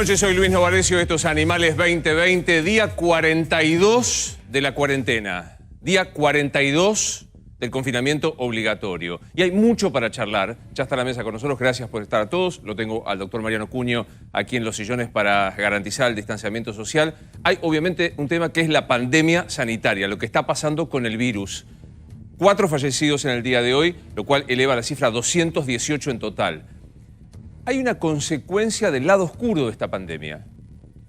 noches, soy Luis Novarecio, esto es Animales 2020, día 42 de la cuarentena, día 42 del confinamiento obligatorio. Y hay mucho para charlar, ya está a la mesa con nosotros, gracias por estar a todos. Lo tengo al doctor Mariano Cuño aquí en los sillones para garantizar el distanciamiento social. Hay obviamente un tema que es la pandemia sanitaria, lo que está pasando con el virus. 4 fallecidos en el día de hoy, lo cual eleva la cifra a 218 en total. Hay una consecuencia del lado oscuro de esta pandemia,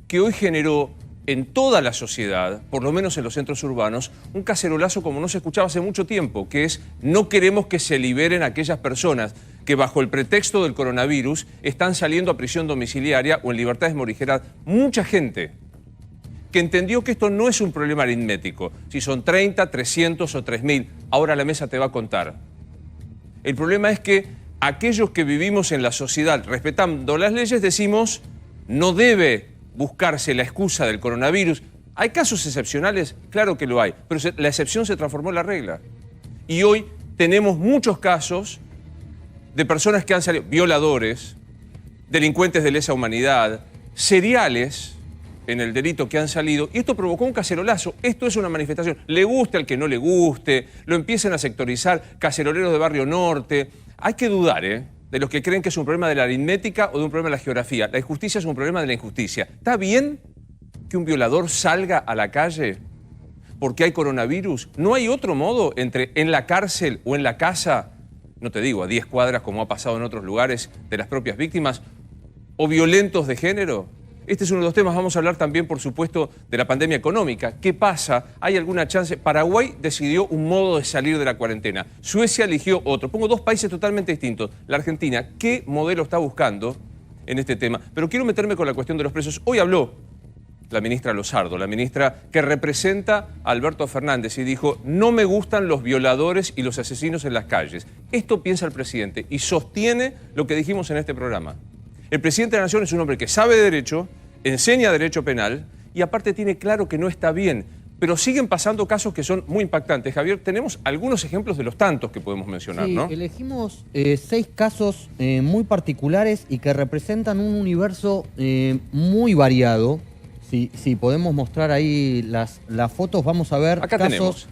que hoy generó en toda la sociedad, por lo menos en los centros urbanos, un cacerolazo como no se escuchaba hace mucho tiempo, que es no queremos que se liberen aquellas personas que bajo el pretexto del coronavirus están saliendo a prisión domiciliaria o en libertades morigeradas. Mucha gente que entendió que esto no es un problema aritmético, si son 30, 300 o 3.000, ahora la mesa te va a contar. El problema es que aquellos que vivimos en la sociedad respetando las leyes decimos no debe buscarse la excusa del coronavirus. ¿Hay casos excepcionales? Claro que lo hay, pero la excepción se transformó en la regla. Y hoy tenemos muchos casos de personas que han salido, violadores, delincuentes de lesa humanidad, seriales en el delito que han salido, y esto provocó un cacerolazo. Esto es una manifestación. Le guste al que no le guste, lo empiezan a sectorizar, caceroleros de Barrio Norte. Hay que dudar, de los que creen que es un problema de la aritmética o de un problema de la geografía. La injusticia es un problema de la injusticia. ¿Está bien que un violador salga a la calle porque hay coronavirus? ¿No hay otro modo entre en la cárcel o en la casa, no te digo a 10 cuadras como ha pasado en otros lugares de las propias víctimas, o violentos de género? Este es uno de los temas. Vamos a hablar también, por supuesto, de la pandemia económica. ¿Qué pasa? ¿Hay alguna chance? Paraguay decidió un modo de salir de la cuarentena. Suecia eligió otro. Pongo 2 países totalmente distintos. La Argentina, ¿qué modelo está buscando en este tema? Pero quiero meterme con la cuestión de los presos. Hoy habló la ministra Lozardo, la ministra que representa a Alberto Fernández, y dijo: no me gustan los violadores y los asesinos en las calles. Esto piensa el presidente y sostiene lo que dijimos en este programa. El presidente de la Nación es un hombre que sabe de derecho, enseña derecho penal y aparte tiene claro que no está bien. Pero siguen pasando casos que son muy impactantes. Javier, tenemos algunos ejemplos de los tantos que podemos mencionar, sí, ¿no? Elegimos 6 casos muy particulares y que representan un universo muy variado. Si podemos mostrar ahí las fotos, vamos a ver acá casos tenemos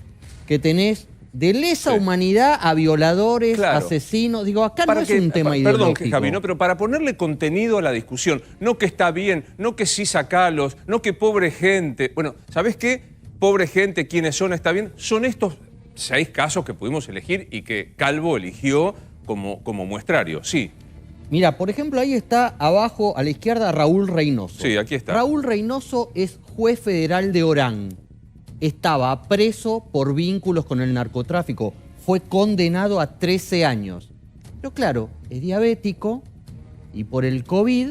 que tenés de lesa humanidad a violadores, claro, asesinos. Digo, acá no es un tema ideológico. Perdón, Javi, no, pero para ponerle contenido a la discusión, no que está bien, no que sí sacalos, no que pobre gente. Bueno, ¿sabés qué? Pobre gente, ¿quiénes son? ¿Está bien? Son estos 6 casos que pudimos elegir y que Calvo eligió como muestrario, sí. Mira, por ejemplo, ahí está abajo a la izquierda Raúl Reynoso. Sí, aquí está. Raúl Reynoso es juez federal de Orán. Estaba preso por vínculos con el narcotráfico. Fue condenado a 13 años. Pero claro, es diabético y por el COVID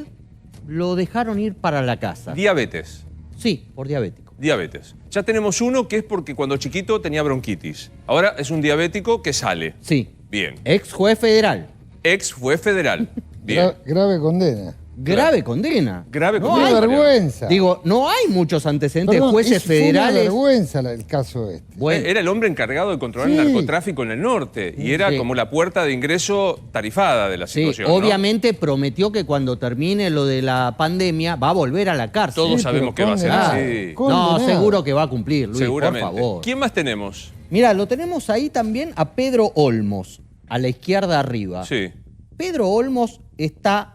lo dejaron ir para la casa. Diabetes. Sí, por diabético. Diabetes. Ya tenemos uno que es porque cuando chiquito tenía bronquitis. Ahora es un diabético que sale. Sí. Bien. Ex juez federal. Ex juez federal. Bien. Grave condena. Grave condena. Grave No condena. hay, Qué vergüenza. digo, no hay muchos antecedentes de Perdón, jueces federales. Fue una vergüenza el caso este. Bueno, Era el hombre encargado de controlar el narcotráfico en el norte y era como la puerta de ingreso tarifada de la sí, situación, ¿no? obviamente prometió que cuando termine lo de la pandemia va a volver a la cárcel. Todos Sí, sabemos que pero va a ser condenado. así. No, Condenado. seguro que va a cumplir, Luis, Seguramente. por favor. ¿Quién más tenemos? Mira, lo tenemos ahí también a Pedro Olmos, a la izquierda arriba. Sí. Pedro Olmos está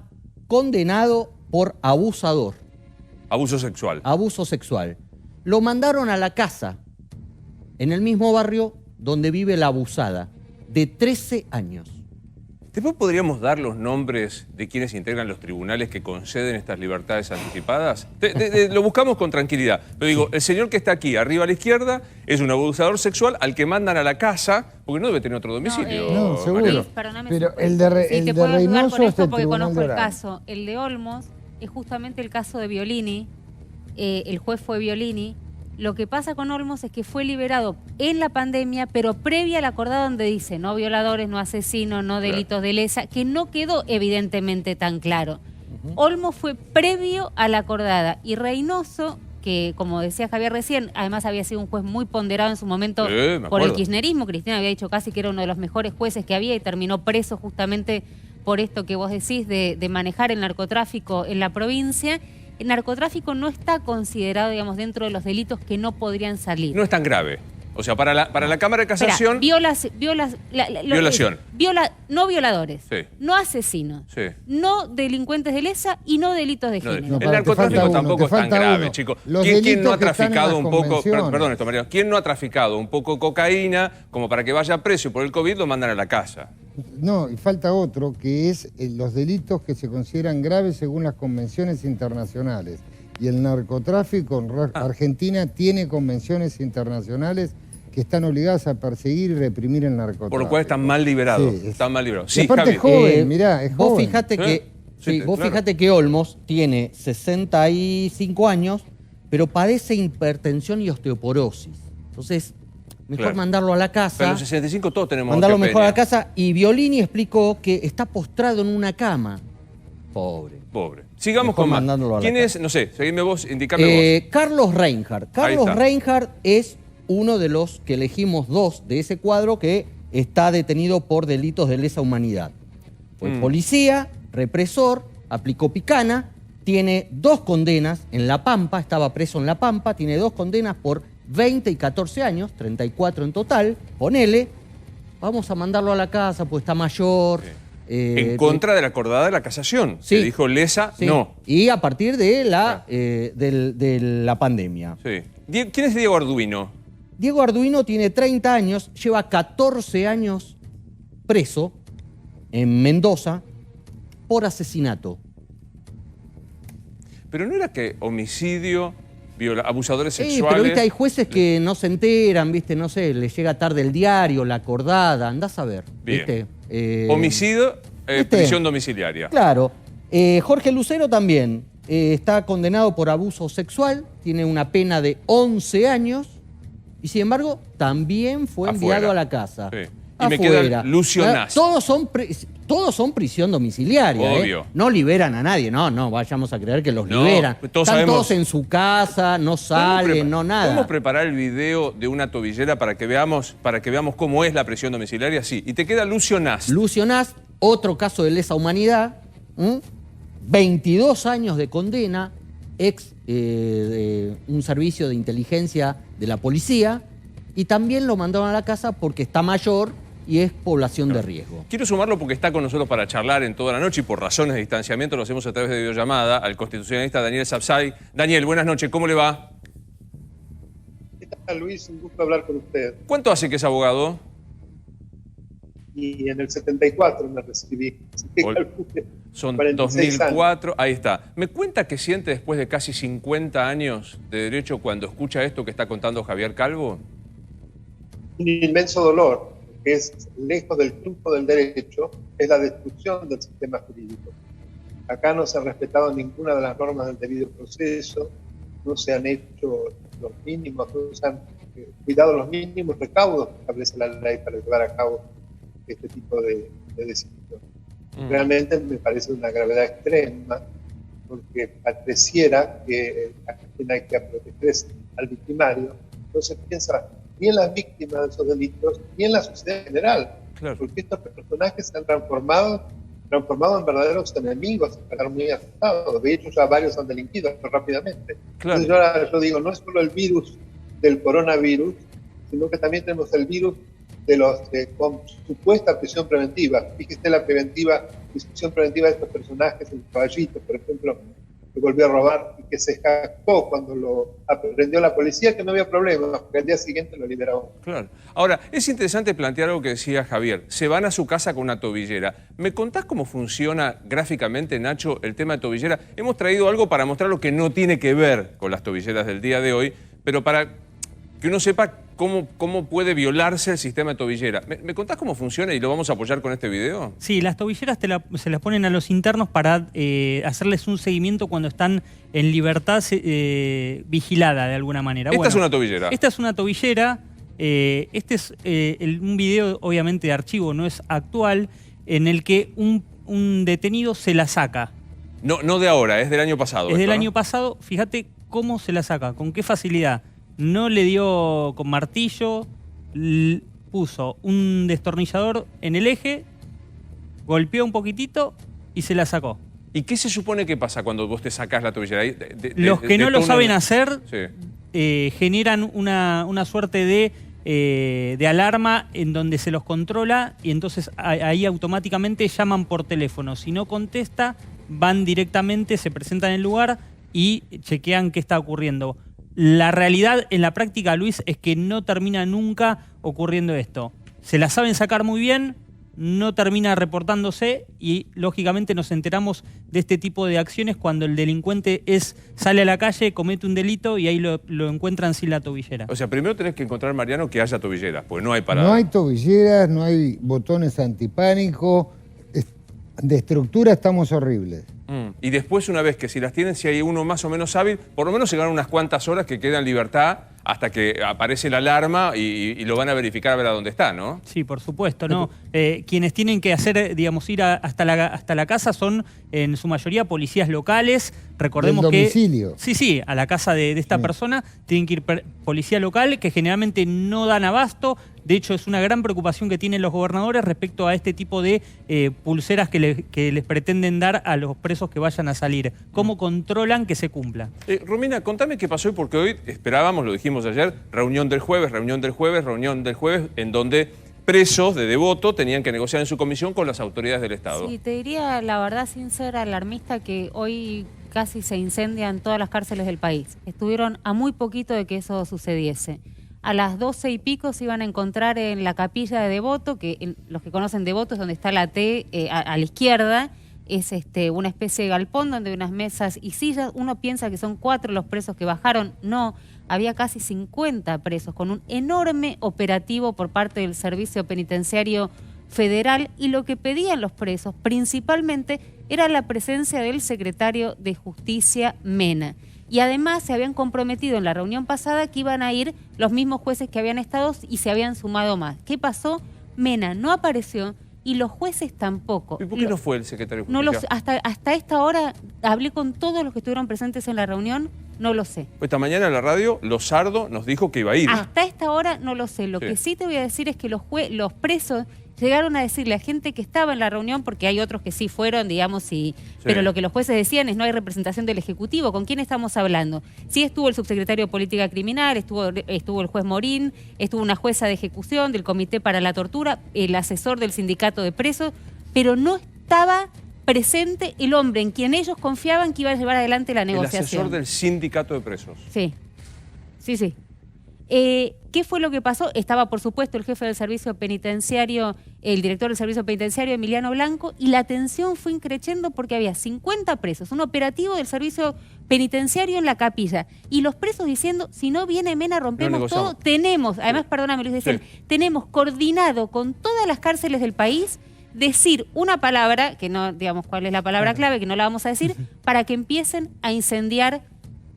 condenado por abusador, Abuso sexual. abuso sexual. Lo mandaron a la casa, en el mismo barrio donde vive la abusada, de 13 años. ¿Después podríamos dar los nombres de quienes integran los tribunales que conceden estas libertades anticipadas? Lo buscamos con tranquilidad. Pero digo, el señor que está aquí, arriba a la izquierda, es un abusador sexual al que mandan a la casa, porque no debe tener otro domicilio. No, seguro. Mariano. Perdóname, Pero sí, el de te el de puedo ayudar Reynoso con es esto el porque Tribunal conozco de el Orán. caso. El de Olmos es justamente el caso de Violini. El juez fue Violini. Lo que pasa con Olmos es que fue liberado en la pandemia, pero previa al acordado donde dice no violadores, no asesinos, no delitos de lesa, que no quedó evidentemente tan claro. Olmos fue previo a la acordada y Reynoso, que como decía Javier recién, además había sido un juez muy ponderado en su momento me por acuerdo. el kirchnerismo. Cristina había dicho casi que era uno de los mejores jueces que había y terminó preso justamente por esto que vos decís de manejar el narcotráfico en la provincia. el narcotráfico no está considerado, digamos, dentro de los delitos que no podrían salir. No es tan grave. O sea, para la Cámara de Casación... Violación. No violadores, Sí. no asesinos, Sí. no delincuentes de lesa y no delitos de No, género. el narcotráfico tampoco es tan grave, chicos. ¿Quién no ha traficado un poco, perdón, esto, María, quién no ha traficado un poco cocaína como para que vaya preso y por el COVID lo mandan a la casa? No, y falta otro, que es los delitos que se consideran graves según las convenciones internacionales. Y el narcotráfico, Argentina tiene convenciones internacionales que están obligadas a perseguir y reprimir el narcotráfico. Por lo cual están mal liberados. Sí, Están mal liberados. Y Sí, aparte es Javi. joven, mirá, es vos joven. fijate que, Sí, vos claro. fijate que Olmos tiene 65 años, pero padece hipertensión y osteoporosis. Entonces, mejor Claro. mandarlo a la Pero casa. en los 65 todos tenemos Mandarlo osteopenia. mejor a la casa. Y Violini explicó que está postrado en una cama. Pobre. Pobre. Sigamos Mejor con más. mandándolo a la ¿Quién casa. es? No sé, seguime vos, indicame vos. Carlos Reinhardt. Carlos está. Reinhardt es uno de los que elegimos dos de ese cuadro que está detenido por delitos de lesa humanidad. Fue policía, represor, aplicó picana, tiene 2 condenas en La Pampa, estaba preso en La Pampa, tiene 2 condenas por 20 y 14 años, 34 en total, ponele, vamos a mandarlo a la casa, pues está mayor. En contra de la acordada de la casación. Sí. Se dijo lesa, Sí. no. Y a partir de de la pandemia. Sí. ¿Quién es Diego Arduino? Diego Arduino tiene 30 años, lleva 14 años preso en Mendoza por asesinato. Pero no era que homicidio, abusadores Sí, sexuales... pero viste, hay jueces que no se enteran, viste, no sé, les llega tarde el diario, la acordada, andás a ver. Bien. ¿Viste? Homicidio, ¿viste? prisión domiciliaria. Claro. Jorge Lucero también está condenado por abuso sexual, tiene una pena de 11 años y sin embargo también fue Afuera. enviado a la casa. Sí. Y me queda Lucio ¿Eh? Nas. Todos son prisión domiciliaria. Obvio. No liberan a nadie, no vayamos a creer que los No, liberan. todos Están sabemos- todos en su casa, no salen, no nada. ¿Podemos preparar el video de una tobillera para que veamos cómo es la prisión domiciliaria? Sí. Y te queda Lucio Nas. Lucio Nas, otro caso de lesa humanidad, 22 años de condena, ex de un servicio de inteligencia de la policía, y también lo mandaron a la casa porque está mayor y es población de riesgo. Quiero sumarlo porque está con nosotros para charlar en toda la noche y por razones de distanciamiento lo hacemos a través de videollamada al constitucionalista Daniel Sapsay. Daniel, buenas noches, ¿cómo le va? ¿Qué tal, Luis? Un gusto hablar con usted. ¿Cuánto hace que es abogado? Y en el 74 me recibí. Así que calcule, Son 46 2004, ahí está. ¿Me cuenta qué siente después de casi 50 años de derecho cuando escucha esto que está contando Javier Calvo? Un inmenso dolor, que es lejos del triunfo del derecho, es la destrucción del sistema jurídico. Acá no se ha respetado ninguna de las normas del debido proceso, no se han hecho los mínimos, no se han cuidado los mínimos recaudos que establece la ley para llevar a cabo este tipo de decisiones. Realmente me parece una gravedad extrema, porque pareciera que a quien hay que proteger es al victimario, no se piensa ni en las víctimas de esos delitos, ni en la sociedad en general, Claro. porque estos personajes se han transformado en verdaderos enemigos, están muy asustados. De hecho, ya varios han delinquido rápidamente. Claro. Entonces, ahora yo digo, no es solo el virus del coronavirus, sino que también tenemos el virus de los con supuesta prisión preventiva. Fíjese la prisión preventiva de estos personajes, el caballito, por ejemplo, que volvió a robar y que se jactó cuando lo aprendió la policía, que no había problema, porque al día siguiente lo liberaron. Claro. Ahora, es interesante plantear algo que decía Javier. Se van a su casa con una tobillera. ¿Me contás cómo funciona gráficamente, Nacho, el tema de tobillera? Hemos traído algo para mostrar lo que no tiene que ver con las tobilleras del día de hoy, pero para que uno sepa cómo puede violarse el sistema de tobillera. ¿Me contás cómo funciona y lo vamos a apoyar con este video? Sí, las tobilleras se las ponen a los internos para hacerles un seguimiento cuando están en libertad vigilada de alguna manera. Esta es una tobillera. Esta es una tobillera. Este es un video, obviamente, de archivo, no es actual, en el que un detenido se la saca. No de ahora, es del año pasado. Es del esto, ¿no? año pasado. Fíjate cómo se la saca, con qué facilidad. No le dio con martillo, puso un destornillador en el eje, golpeó un poquitito y se la sacó. ¿Y qué se supone que pasa cuando vos te sacás la tobillera? Los que no lo saben hacer Sí. generan una suerte de alarma en donde se los controla y entonces ahí automáticamente llaman por teléfono. Si no contesta, van directamente, se presentan en el lugar y chequean qué está ocurriendo. La realidad en la práctica, Luis, es que no termina nunca ocurriendo esto. Se la saben sacar muy bien, no termina reportándose y lógicamente nos enteramos de este tipo de acciones cuando el delincuente sale a la calle, comete un delito y ahí lo encuentran sin la tobillera. O sea, primero tenés que encontrar, Mariano, que haya tobilleras, porque no hay parada. No hay tobilleras, no hay botones antipánico. De estructura estamos horribles. Y después, una vez que si las tienen, si hay uno más o menos hábil, por lo menos se ganan unas cuantas horas que queda en libertad hasta que aparece la alarma y lo van a verificar a ver a dónde está, ¿no? Sí, por supuesto, ¿no? Quienes tienen que hacer, digamos, ir hasta la casa son en su mayoría policías locales. Recordemos Del domicilio. que... Sí, a la casa de esta persona tienen que ir policía local, que generalmente no dan abasto. De hecho, es una gran preocupación que tienen los gobernadores respecto a este tipo de pulseras que les pretenden dar a los presos que vayan a salir. ¿Cómo controlan que se cumpla? Romina, contame qué pasó hoy, porque hoy esperábamos, lo dijimos ayer, reunión del jueves, en donde presos de Devoto tenían que negociar en su comisión con las autoridades del Estado. Sí, te diría la verdad sin ser alarmista que hoy casi se incendian todas las cárceles del país. Estuvieron a muy poquito de que eso sucediese. A las 12 y pico se iban a encontrar en la capilla de Devoto, que los que conocen Devoto es donde está la T a la izquierda, es una especie de galpón donde hay unas mesas y sillas. Uno piensa que son 4 los presos que bajaron, no, había casi 50 presos con un enorme operativo por parte del Servicio Penitenciario Federal y lo que pedían los presos principalmente era la presencia del secretario de Justicia Mena. Y además se habían comprometido en la reunión pasada que iban a ir los mismos jueces que habían estado y se habían sumado más. ¿Qué pasó? Mena no apareció y los jueces tampoco. ¿Y por qué no fue el secretario de No Justicia? hasta esta hora hablé con todos los que estuvieron presentes en la reunión, no lo sé. Esta mañana en la radio, Lozardo nos dijo que iba a ir. Hasta esta hora no lo sé. Lo que sí te voy a decir es que los presos llegaron a decirle a gente que estaba en la reunión, porque hay otros que sí fueron, digamos, pero lo que los jueces decían es no hay representación del Ejecutivo. ¿Con quién estamos hablando? Sí estuvo el subsecretario de Política Criminal, estuvo el juez Morín, estuvo una jueza de ejecución del Comité para la Tortura, el asesor del sindicato de presos, pero no estaba presente el hombre en quien ellos confiaban que iba a llevar adelante la negociación. El asesor del sindicato de presos. Sí. ¿Qué fue lo que pasó? Estaba, por supuesto, el jefe del servicio penitenciario, el director del servicio penitenciario, Emiliano Blanco, y la tensión fue increciendo porque había 50 presos, un operativo del servicio penitenciario en la capilla, y los presos diciendo, si no viene Mena, rompemos todo. Tenemos, además, perdóname Luis, decían, tenemos coordinado con todas las cárceles del país decir una palabra, que no, digamos, cuál es la palabra clave, que no la vamos a decir, para que empiecen a incendiar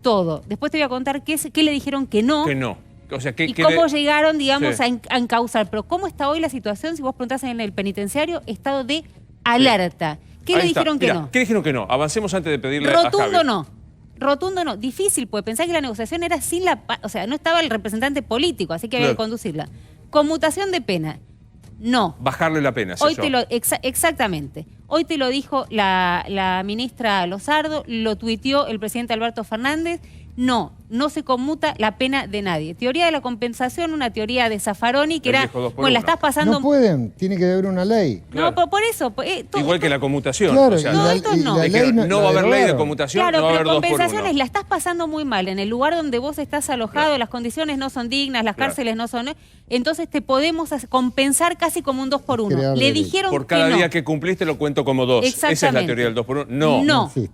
todo. Después te voy a contar qué le dijeron que no. Que no. O sea, y cómo llegaron, digamos, a encauzar. Pero ¿cómo está hoy la situación? Si vos preguntás en el penitenciario, estado de alerta. ¿Qué le dijeron que no? ¿Qué dijeron que no? Avancemos antes de pedirle Rotundo a Javi. no. Rotundo no. Difícil, porque pensá que la negociación era sin o sea, no estaba el representante político, así que había que conducirla. Conmutación de pena. No. Bajarle la pena, Hoy exactamente. Hoy te lo dijo la ministra Lozardo, lo tuiteó el presidente Alberto Fernández. No se conmuta la pena de nadie. Teoría de la compensación, una teoría de Zaffaroni que era, bueno, la estás pasando... No pueden, tiene que haber una ley. Claro. No, por eso... Igual que la conmutación. Claro, o sea, no, estos no. No va a haber ley de conmutación, claro, no va a haber pero 2 por 1. compensaciones la estás pasando muy mal. En el lugar donde vos estás alojado, las condiciones no son dignas, las cárceles no son... Entonces te podemos compensar casi como un 2 por 1. Le dijeron por cada que no. día que cumpliste lo cuento como 2. Esa es la teoría del 2 por 1.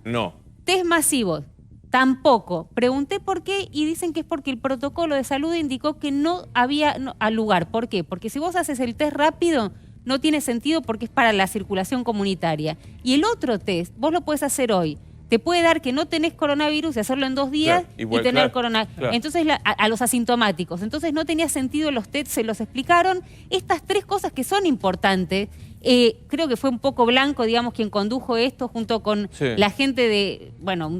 No. Test masivos. Tampoco. Pregunté por qué y dicen que es porque el protocolo de salud indicó que no había lugar. ¿Por qué? Porque si vos haces el test rápido, no tiene sentido porque es para la circulación comunitaria. Y el otro test, vos lo podés hacer hoy. Te puede dar que no tenés coronavirus y hacerlo en 2 días y tener coronavirus. Claro. Entonces, a los asintomáticos. Entonces no tenía sentido los test, se los explicaron. Estas 3 cosas que son importantes. Creo que fue un poco Blanco, digamos, quien condujo esto junto con la gente de, bueno,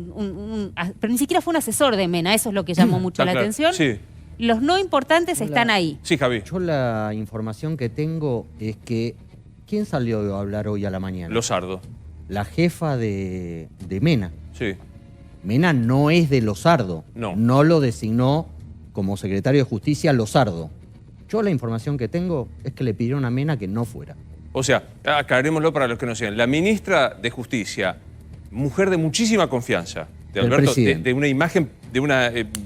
pero ni siquiera fue un asesor de Mena, eso es lo que llamó mucho la atención. Sí. Los no importantes están ahí. Sí, Javi. Yo la información que tengo es que, ¿quién salió a hablar hoy a la mañana? Lozardo. la jefa de Mena. Sí. Mena no es de Losardo. No. No lo designó como secretario de Justicia Losardo. Yo la información que tengo es que le pidieron a Mena que no fuera. O sea, aclarémoslo para los que no sean. La ministra de Justicia, mujer de muchísima confianza de Del Alberto, presidente. de una imagen, de un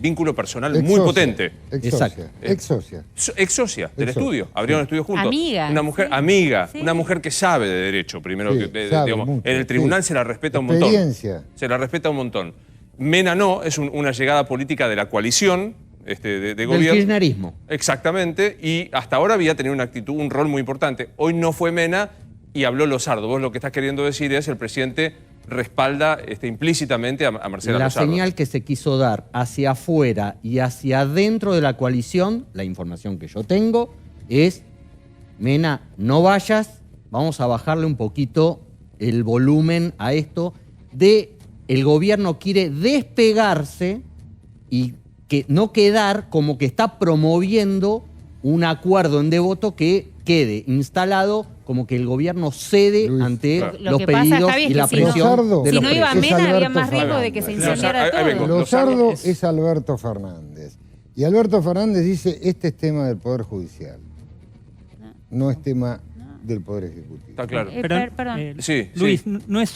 vínculo personal Ex muy socia, potente. Ex Exacto. socia. Ex socia. Ex socia del Ex socia, estudio, abrieron estudio juntos. Amiga, Una mujer sí. amiga, Sí. una mujer que sabe de derecho, primero. Sí, que, sabe digamos, mucho, en el tribunal sí. se la respeta un montón. Experiencia. Se la respeta un montón. Mena no, es una llegada política de la coalición de Del gobierno. kirchnerismo. Exactamente, y hasta ahora había tenido una actitud, un rol muy importante. Hoy no fue Mena y habló Losardo. Vos lo que estás queriendo decir es el presidente respalda implícitamente a Marcela La Losardo. señal que se quiso dar hacia afuera y hacia adentro de la coalición, la información que yo tengo, es, Mena, no vayas, vamos a bajarle un poquito el volumen a esto el gobierno quiere despegarse y que no quedar como que está promoviendo un acuerdo en Devoto que quede instalado como que el gobierno cede Luis, ante claro. Lo los que pasa, pedidos Javi, es y que la si no- presión Losardo, de Si los no iba precios. Es Mena, había Alberto más riesgo de que Fernández. se incendiara Ahí vengo. todo. Losardo es- es Alberto Fernández. Y Alberto Fernández dice, este es tema del Poder Judicial. No es tema del Poder Ejecutivo. Está claro. Perdón. Sí, Luis, sí. no es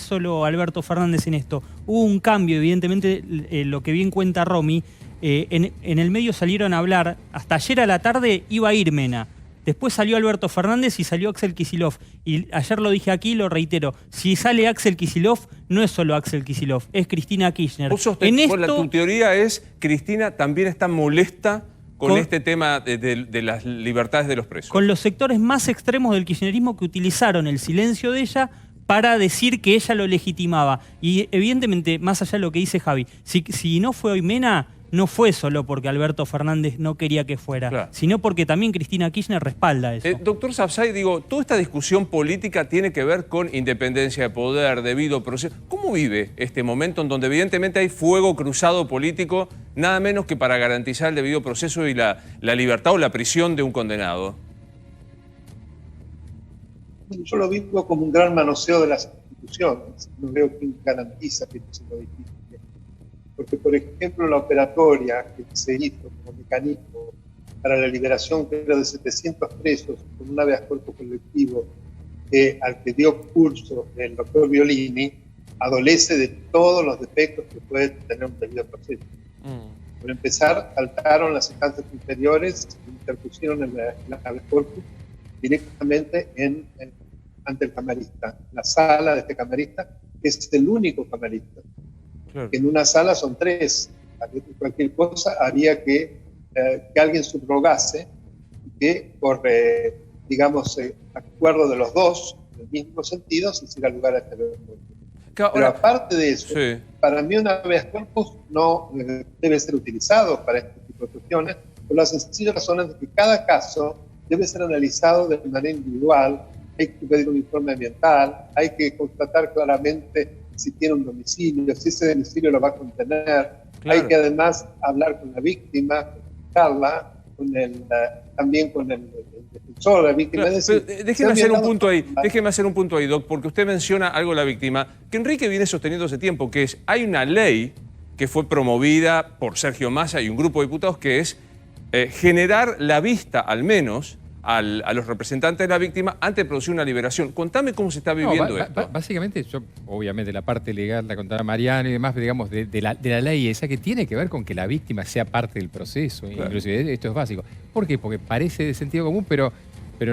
solo Alberto Fernández en esto. Hubo un cambio, evidentemente, lo que bien cuenta Romy. En el medio salieron a hablar, hasta ayer a la tarde iba a ir Mena. Después salió Alberto Fernández y salió Axel Kicillof. Y ayer lo dije aquí y lo reitero. Si sale Axel Kicillof, no es solo Axel Kicillof, es Cristina Kirchner. Vos tu teoría es, Cristina también está molesta con este tema de las libertades de los presos. Con los sectores más extremos del kirchnerismo que utilizaron el silencio de ella para decir que ella lo legitimaba. Y evidentemente, más allá de lo que dice Javi, si no fue hoy Mena, no fue solo porque Alberto Fernández no quería que fuera, Claro. sino porque también Cristina Kirchner respalda eso. Doctor Sapsay, digo, toda esta discusión política tiene que ver con independencia de poder, debido proceso. ¿Cómo vive este momento en donde evidentemente hay fuego cruzado político, nada menos que para garantizar el debido proceso y la libertad o la prisión de un condenado? Yo lo vivo como un gran manoseo de las instituciones. No veo quién garantiza que esto se modifique. Porque, por ejemplo, la operatoria que se hizo como mecanismo para la liberación, creo, de 700 presos con un habeas corpus colectivo al que dio curso el doctor Violini, adolece de todos los defectos que puede tener un debido proceso. Por empezar, saltaron las instancias inferiores e interpusieron el habeas corpus directamente ante el camarista, la sala de este camarista, que es el único camarista. Claro. En una sala son 3. Cualquier cosa había que alguien subrogase, que por, digamos, acuerdo de los dos, en el mismo sentido, se hiciera lugar a este habeas corpus. Pero aparte de eso, sí. Para mí un habeas corpus no debe ser utilizado para este tipo de cuestiones, por la sencilla razón de que cada caso debe ser analizado de manera individual, hay que pedir un informe ambiental, hay que constatar claramente si tiene un domicilio, si ese domicilio lo va a contener, Claro. hay que además hablar con la víctima, consultarla, también con el defensor de la víctima. Claro, Es decir, pero déjeme hacer un punto ahí, Ah, déjeme hacer un punto ahí, Doc, porque usted menciona algo de la víctima que Enrique viene sosteniendo hace tiempo, que es, hay una ley que fue promovida por Sergio Massa y un grupo de diputados que es generar la vista, al menos, a los representantes de la víctima antes de producir una liberación. Contame cómo se está viviendo esto. Básicamente, yo, obviamente, la parte legal la contaba Mariano y demás, pero digamos, de la ley esa que tiene que ver con que la víctima sea parte del proceso. Claro. Inclusive, esto es básico. ¿Por qué? Porque parece de sentido común, pero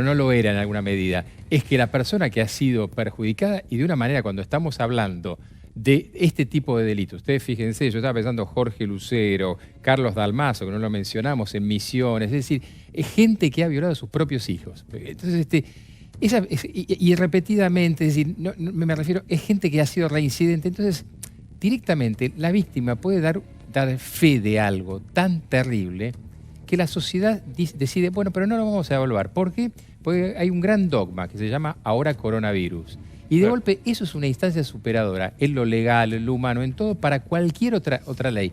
no lo era en alguna medida. Es que la persona que ha sido perjudicada, y de una manera cuando estamos hablando de este tipo de delitos, ustedes fíjense, yo estaba pensando Jorge Lucero, Carlos Dalmazo, que no lo mencionamos, en Misiones, es decir, es gente que ha violado a sus propios hijos. Entonces, y repetidamente, es decir, me refiero, es gente que ha sido reincidente. Entonces, directamente la víctima puede dar fe de algo tan terrible que la sociedad decide, bueno, pero no lo vamos a evaluar. ¿Por qué? Porque hay un gran dogma que se llama ahora coronavirus. Y de golpe eso es una instancia superadora en lo legal, en lo humano, en todo, para cualquier otra ley.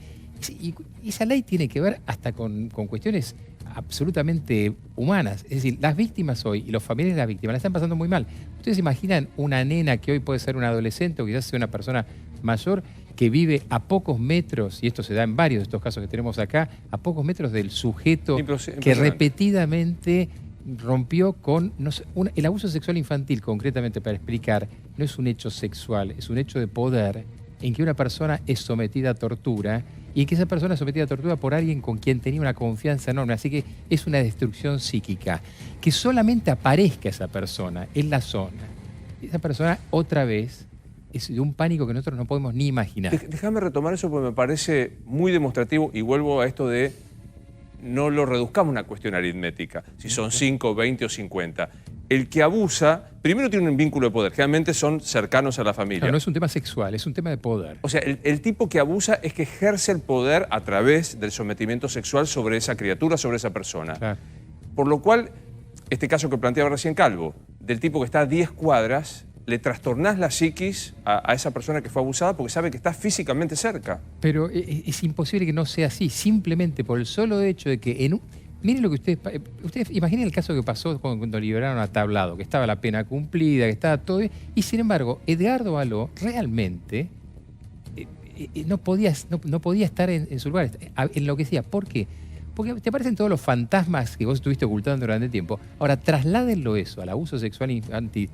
Y esa ley tiene que ver hasta con cuestiones absolutamente humanas. Es decir, las víctimas hoy y los familiares de las víctimas la están pasando muy mal. ¿Ustedes se imaginan una nena que hoy puede ser una adolescente o quizás sea una persona mayor que vive a pocos metros, y esto se da en varios de estos casos que tenemos acá, a pocos metros del sujeto que repetidamente rompió con... No sé, el abuso sexual infantil, concretamente para explicar, no es un hecho sexual, es un hecho de poder en que una persona es sometida a tortura y en que esa persona es sometida a tortura por alguien con quien tenía una confianza enorme. Así que es una destrucción psíquica. Que solamente aparezca esa persona en la zona, esa persona otra vez es de un pánico que nosotros no podemos ni imaginar. Déjame retomar eso porque me parece muy demostrativo y vuelvo a esto de no lo reduzcamos a una cuestión aritmética, si son 5, 20 o 50. El que abusa, primero tiene un vínculo de poder, generalmente son cercanos a la familia. Claro, no es un tema sexual, es un tema de poder. O sea, el tipo que abusa es que ejerce el poder a través del sometimiento sexual sobre esa criatura, sobre esa persona. Claro. Por lo cual, este caso que planteaba recién Calvo, del tipo que está a 10 cuadras, le trastornás la psiquis a esa persona que fue abusada porque sabe que está físicamente cerca. Pero es imposible que no sea así, simplemente por el solo hecho de que miren lo que ustedes imaginen el caso que pasó cuando liberaron a Tablado, que estaba la pena cumplida, que estaba todo bien, y sin embargo, Edgardo Aló realmente no podía estar en su lugar, enloquecía. ¿Por qué? Porque te aparecen todos los fantasmas que vos estuviste ocultando durante tiempo. Ahora, trasládenlo eso al abuso sexual infantil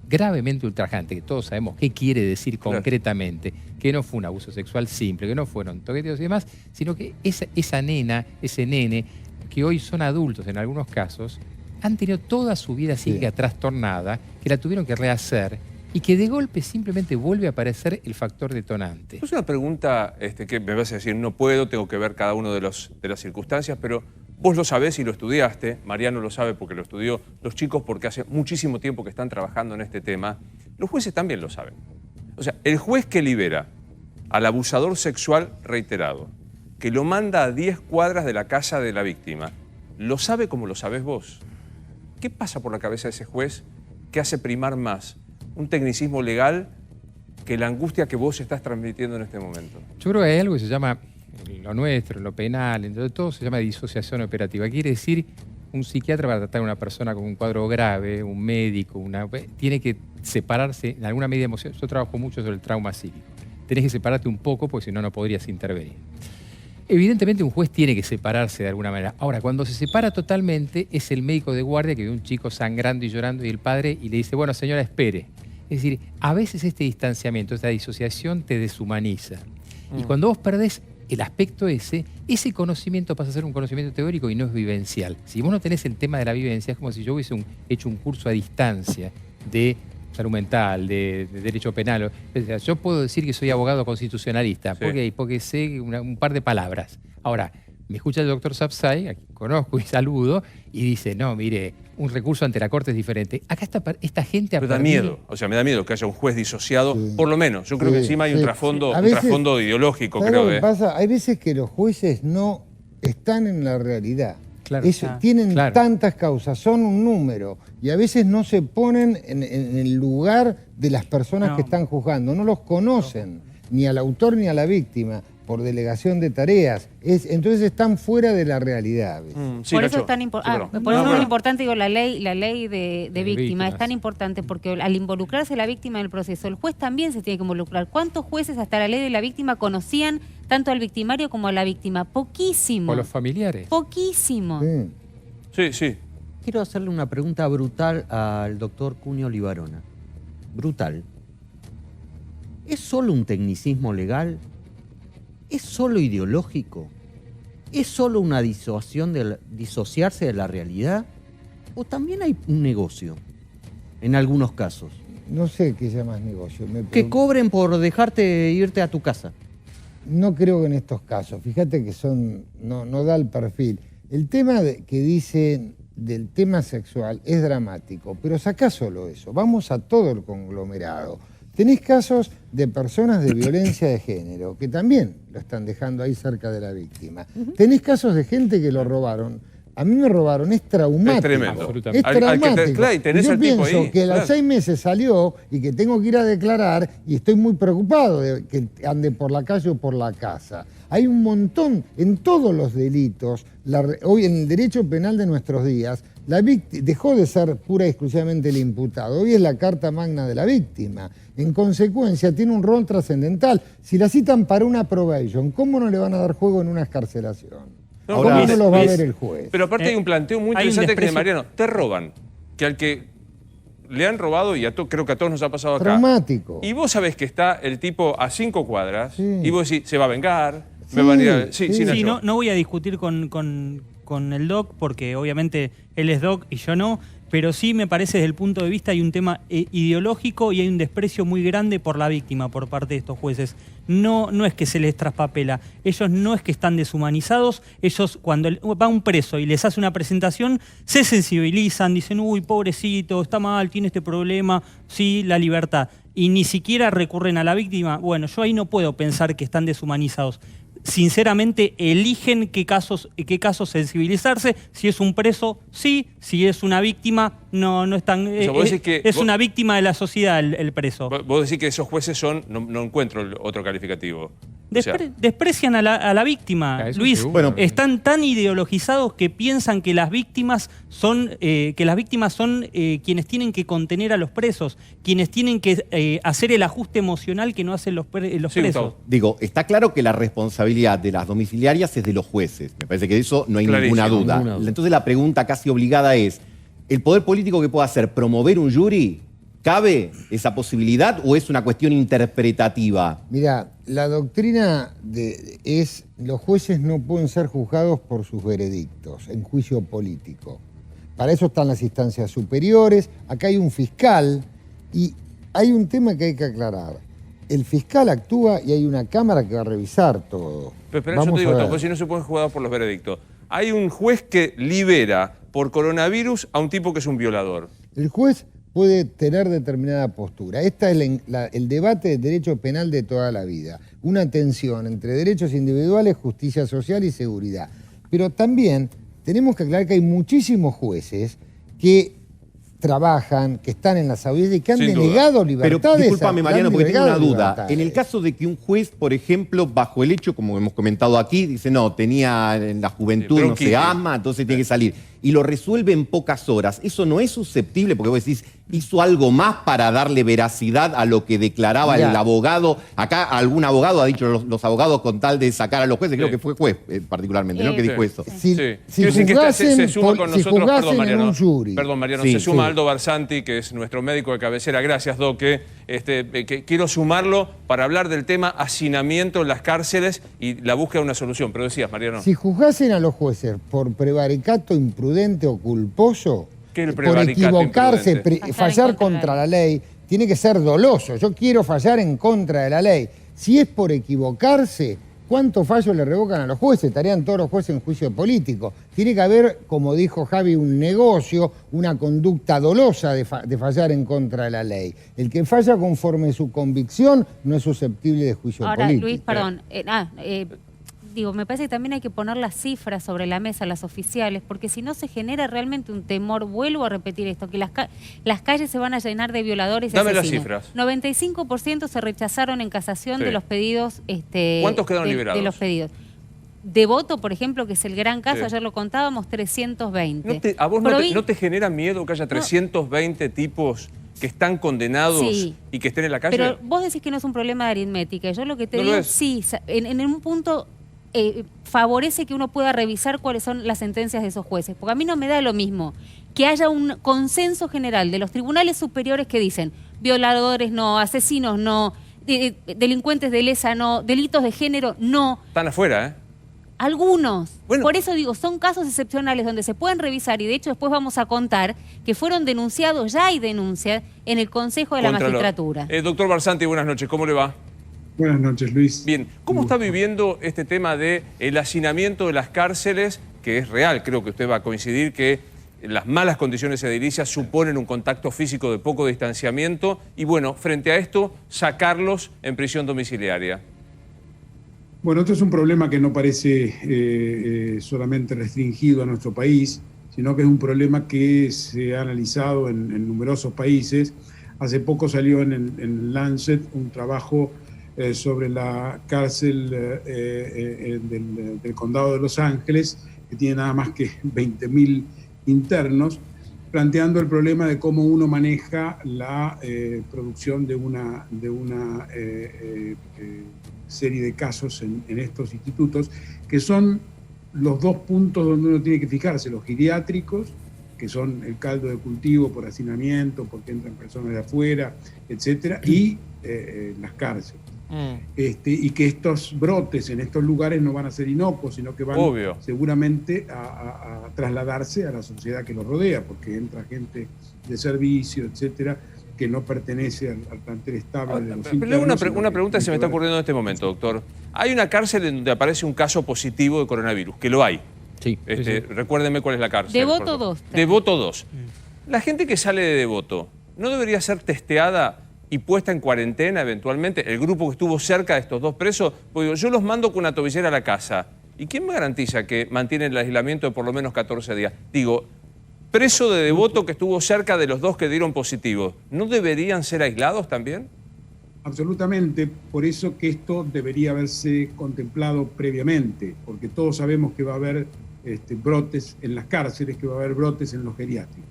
gravemente ultrajante, que todos sabemos qué quiere decir concretamente, que no fue un abuso sexual simple, que no fueron toqueteos y demás, sino que esa nena, ese nene, que hoy son adultos en algunos casos, han tenido toda su vida psíquica trastornada, que la tuvieron que rehacer y que de golpe simplemente vuelve a aparecer el factor detonante. Es una pregunta que me vas a decir, no puedo, tengo que ver cada uno de las circunstancias, pero vos lo sabés y lo estudiaste, Mariano lo sabe porque lo estudió, los chicos porque hace muchísimo tiempo que están trabajando en este tema, los jueces también lo saben. O sea, el juez que libera al abusador sexual reiterado, que lo manda a 10 cuadras de la casa de la víctima, lo sabe como lo sabés vos. ¿Qué pasa por la cabeza de ese juez que hace primar más un tecnicismo legal que la angustia que vos estás transmitiendo en este momento? Yo creo que hay algo que se llama, en lo nuestro, en lo penal, entre todo, se llama disociación operativa. Quiere decir, un psiquiatra para tratar a una persona con un cuadro grave, un médico, tiene que separarse en alguna medida emocional. Yo trabajo mucho sobre el trauma psíquico. Tenés que separarte un poco porque si no, no podrías intervenir. Evidentemente un juez tiene que separarse de alguna manera. Ahora, cuando se separa totalmente, es el médico de guardia que ve a un chico sangrando y llorando y el padre y le dice, bueno, señora, espere. Es decir, a veces este distanciamiento, esta disociación te deshumaniza. Y cuando vos perdés el aspecto ese conocimiento pasa a ser un conocimiento teórico y no es vivencial. Si vos no tenés el tema de la vivencia, es como si yo hubiese hecho un curso a distancia de salud mental, de derecho penal. O sea, yo puedo decir que soy abogado constitucionalista. ¿Por qué? Porque sé un par de palabras. Ahora, me escucha el doctor Sapsay, a quien conozco y saludo, y dice, no, mire, un recurso ante la Corte es diferente. Acá esta gente... Me da miedo, o sea, me da miedo que haya un juez disociado, por lo menos. Yo creo que encima hay un trasfondo ideológico, creo. ¿Qué pasa? Hay veces que los jueces no están en la realidad. Claro. Tienen tantas causas, son un número, y a veces no se ponen en el lugar de las personas que están juzgando, no los conocen, ni al autor ni a la víctima, por delegación de tareas. Entonces están fuera de la realidad. Por eso es tan importante, digo, la ley de víctima es tan importante porque al involucrarse la víctima en el proceso, el juez también se tiene que involucrar. ¿Cuántos jueces hasta la ley de la víctima conocían tanto al victimario como a la víctima? Poquísimos. O los familiares. Poquísimos. Sí. Quiero hacerle una pregunta brutal al doctor Cunio Libarona. Brutal. ¿Es solo un tecnicismo legal? ¿Es solo ideológico? ¿Es solo una disociarse de la realidad? ¿O también hay un negocio en algunos casos? No sé qué llamas negocio. Que cobren por dejarte irte a tu casa. No creo que en estos casos. Fíjate que no da el perfil. El tema que dicen del tema sexual es dramático, pero sacá solo eso. Vamos a todo el conglomerado. Tenés casos de personas de violencia de género, que también lo están dejando ahí cerca de la víctima. Tenés casos de gente que lo robaron a mí me robaron, es traumático. Es tremendo. Absolutamente. Es Al que traumático. claro, y tenés yo al tipo pienso ahí, que a los claro. 6 meses salió y que tengo que ir a declarar y estoy muy preocupado de que ande por la calle o por la casa. Hay un montón, en todos los delitos, hoy en el derecho penal de nuestros días, la víctima dejó de ser pura y exclusivamente el imputado. Hoy es la carta magna de la víctima. En consecuencia, tiene un rol trascendental. Si la citan para una probation, ¿cómo no le van a dar juego en una escarcelación? No, ¿Cómo ahora, no los va a ver el juez? Pero aparte hay un planteo muy hay un interesante que desprecio. Mariano, te roban, que al que le han robado, y creo que a todos nos ha pasado acá. Traumático. Y vos sabés que está el tipo a 5 cuadras, Sí. y vos decís, se va a vengar, Sí, me van a ir a... sí. Sí, Sí, Nacho. no voy a discutir con el Doc, porque obviamente él es Doc y yo no, pero sí me parece desde el punto de vista hay un tema ideológico y hay un desprecio muy grande por la víctima por parte de estos jueces. No es que se les traspapela, ellos no es que están deshumanizados, ellos cuando va un preso y les hace una presentación se sensibilizan, dicen, uy, pobrecito, está mal, tiene este problema, sí, la libertad. Y ni siquiera recurren a la víctima. Bueno, yo ahí no puedo pensar que están deshumanizados. Sinceramente eligen qué casos sensibilizarse. Si es un preso, sí. Si es una víctima, no están. sea, vos decís que es vos- una víctima de la sociedad el preso. Vos decís que esos jueces son, no encuentro otro calificativo. O sea, Desprecian a la víctima, Ah, eso Luis. seguro. Bueno, Están tan ideologizados que piensan que las víctimas son quienes tienen que contener a los presos, quienes tienen que hacer el ajuste emocional que no hacen los sí, presos. Gustavo. digo, está claro que la responsabilidad de las domiciliarias es de los jueces. Me parece que de eso no hay Clarísimo, ninguna duda. ninguna duda. Entonces la pregunta casi obligada es, ¿el poder político que puede hacer promover un jury? ¿Cabe esa posibilidad o es una cuestión interpretativa? Mira, la doctrina es los jueces no pueden ser juzgados por sus veredictos en juicio político. Para eso están las instancias superiores. Acá hay un fiscal y hay un tema que hay que aclarar. El fiscal actúa y hay una cámara que va a revisar todo. Pero espera, yo Vamos te digo a esto, ver. porque si no se pueden jugar por los veredictos. Hay un juez que libera por coronavirus a un tipo que es un violador. El juez puede tener determinada postura. Este es el debate del derecho penal de toda la vida. Una tensión entre derechos individuales, justicia social y seguridad. Pero también tenemos que aclarar que hay muchísimos jueces que trabajan, que están en las audiencias y que han Sin duda. denegado Pero libertades. discúlpame, que Mariano, han porque tengo una denegado duda. libertades. En el caso de que un juez, por ejemplo, bajo el hecho, como hemos comentado aquí, dice, no, tenía en la juventud, no bronquitis. se ama, entonces tiene que salir, y lo resuelve en pocas horas, ¿eso no es susceptible? Porque vos decís, hizo algo más para darle veracidad a lo que declaraba Mirá. el abogado. Acá algún abogado ha dicho, los abogados con tal de sacar a los jueces, creo Sí. que fue juez particularmente, ¿no? Que dijo eso. Si, Sí. si Quiero decir que juzgasen, se suma con si nosotros, juzgasen perdón en Mariano, un jury. perdón Mariano, Sí, se suma sí. Aldo Barsanti, que es nuestro médico de cabecera. Gracias, Doc, que quiero sumarlo para hablar del tema hacinamiento en las cárceles y la búsqueda de una solución. Pero decías, Mariano. Si juzgasen a los jueces por prevaricato imprudente o culposo, ¿Qué es el por prevaricato equivocarse, imprudente? fallar contra la ley, tiene que ser doloso. Yo quiero fallar en contra de la ley. Si es por equivocarse, ¿cuántos fallos le revocan a los jueces? Estarían todos los jueces en juicio político. Tiene que haber, como dijo Javi, un negocio, una conducta dolosa de fallar en contra de la ley. El que falla conforme su convicción no es susceptible de juicio Ahora, político. Luis, perdón. Me parece que también hay que poner las cifras sobre la mesa, las oficiales, porque si no se genera realmente un temor. Vuelvo a repetir esto, que las calles se van a llenar de violadores y Dame las asesinos. cifras. 95% se rechazaron en casación Sí. de los pedidos. ¿Cuántos quedaron liberados? De los pedidos. Devoto, por ejemplo, que es el gran caso, Sí. ayer lo contábamos, 320. ¿A vos no te genera miedo que haya 320 tipos que están condenados Sí. y que estén en la calle? Pero vos decís que no es un problema de aritmética. Yo lo que te No lo digo, es. sí, en un punto favorece que uno pueda revisar cuáles son las sentencias de esos jueces. Porque a mí no me da lo mismo que haya un consenso general de los tribunales superiores que dicen violadores no, asesinos no, delincuentes de lesa no, delitos de género no. Están afuera, ¿eh? Algunos. Bueno. Por eso digo, son casos excepcionales donde se pueden revisar y de hecho después vamos a contar que fueron denunciados, ya hay denuncias en el Consejo de la Contra lo- Magistratura. Doctor Barsanti, buenas noches. ¿Cómo le va? Buenas noches, Luis. Bien. ¿Cómo está viviendo este tema de el hacinamiento de las cárceles, que es real? Creo que usted va a coincidir que las malas condiciones edilicias suponen un contacto físico de poco distanciamiento y bueno, frente a esto, sacarlos en prisión domiciliaria. Bueno, esto es un problema que no parece solamente restringido a nuestro país, sino que es un problema que se ha analizado en numerosos países. Hace poco salió en el Lancet un trabajo sobre la cárcel del condado de Los Ángeles, que tiene nada más que 20.000 internos, planteando el problema de cómo uno maneja la producción de una serie de casos en estos institutos, que son los dos puntos donde uno tiene que fijarse: los geriátricos, que son el caldo de cultivo por hacinamiento, porque entran personas de afuera, etcétera, y las cárceles. Y que estos brotes en estos lugares no van a ser inocuos, sino que van seguramente a trasladarse a la sociedad que los rodea, porque entra gente de servicio, etcétera, que no pertenece al plantel estable de los internos. Pero una pregunta que se me está ocurriendo en este momento, doctor. Hay una cárcel en donde aparece un caso positivo de coronavirus, que lo hay. Sí. Recuérdenme cuál es la cárcel. Devoto 2. Devoto 2. La gente que sale de Devoto, ¿no debería ser testeada y puesta en cuarentena eventualmente? El grupo que estuvo cerca de estos dos presos, pues yo los mando con una tobillera a la casa. ¿Y quién me garantiza que mantienen el aislamiento de por lo menos 14 días? Digo, preso de Devoto que estuvo cerca de los dos que dieron positivo, ¿no deberían ser aislados también? Absolutamente, por eso que esto debería haberse contemplado previamente, porque todos sabemos que va a haber brotes en las cárceles, que va a haber brotes en los geriátricos.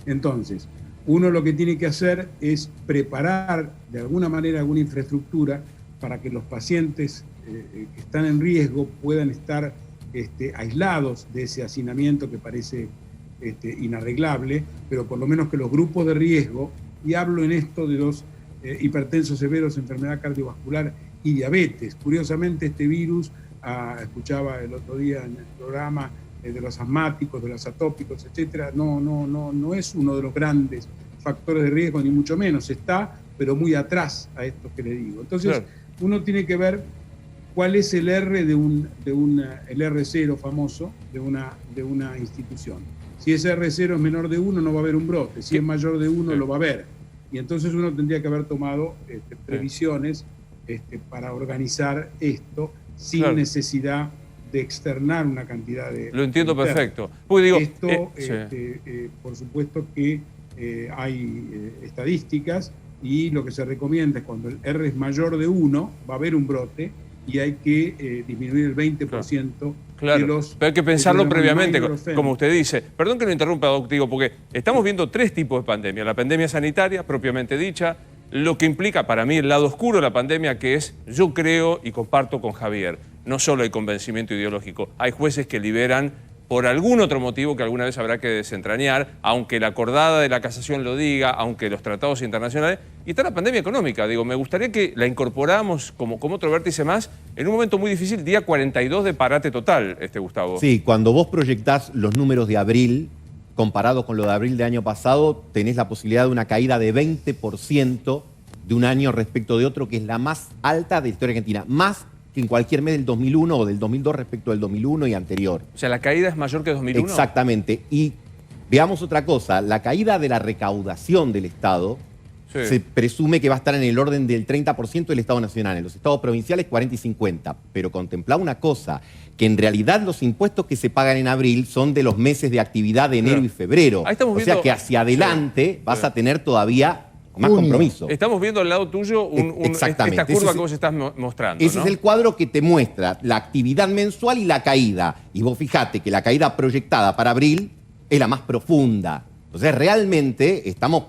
Entonces, uno lo que tiene que hacer es preparar de alguna manera alguna infraestructura para que los pacientes que están en riesgo puedan estar aislados de ese hacinamiento que parece inarreglable, pero por lo menos que los grupos de riesgo, y hablo en esto de los hipertensos severos, enfermedad cardiovascular y diabetes. Curiosamente, este virus, escuchaba el otro día en el programa de los asmáticos, de los atópicos, etcétera, no es uno de los grandes factores de riesgo, ni mucho menos. Está, pero muy atrás a estos que le digo. Entonces, uno tiene que ver cuál es el R el R0 famoso de una institución. Si ese R0 es menor de 1, no va a haber un brote. Si es mayor de 1, lo va a haber. Y entonces uno tendría que haber tomado previsiones para organizar esto sin necesidad de externar una cantidad de... Lo entiendo perfecto. Porque digo, esto, por supuesto que hay estadísticas, y lo que se recomienda es cuando el R es mayor de 1, va a haber un brote, y hay que disminuir el 20% de los... Pero hay que pensarlo previamente, como usted dice. Perdón que lo interrumpa, doctor, porque estamos viendo tres tipos de pandemia. La pandemia sanitaria, propiamente dicha, lo que implica para mí el lado oscuro de la pandemia, que es, yo creo y comparto con Javier, no solo hay convencimiento ideológico, hay jueces que liberan por algún otro motivo que alguna vez habrá que desentrañar, aunque la acordada de la casación lo diga, aunque los tratados internacionales, y está la pandemia económica. Digo, me gustaría que la incorporáramos como otro vértice más en un momento muy difícil, día 42 de parate total, Gustavo. Sí, cuando vos proyectás los números de abril, comparados con lo de abril del año pasado, tenés la posibilidad de una caída de 20% de un año respecto de otro, que es la más alta de la historia argentina, más que en cualquier mes del 2001 o del 2002 respecto del 2001 y anterior. O sea, ¿la caída es mayor que 2001? Exactamente. Y veamos otra cosa, la caída de la recaudación del Estado se presume que va a estar en el orden del 30% del Estado Nacional, en los estados provinciales 40 y 50, pero contemplá una cosa, que en realidad los impuestos que se pagan en abril son de los meses de actividad de enero y febrero. O sea que hacia adelante vas a tener todavía más compromiso. Estamos viendo al lado tuyo esta curva que vos estás mostrando. Ese es el cuadro que te muestra la actividad mensual y la caída. Y vos fijate que la caída proyectada para abril es la más profunda. Entonces realmente estamos,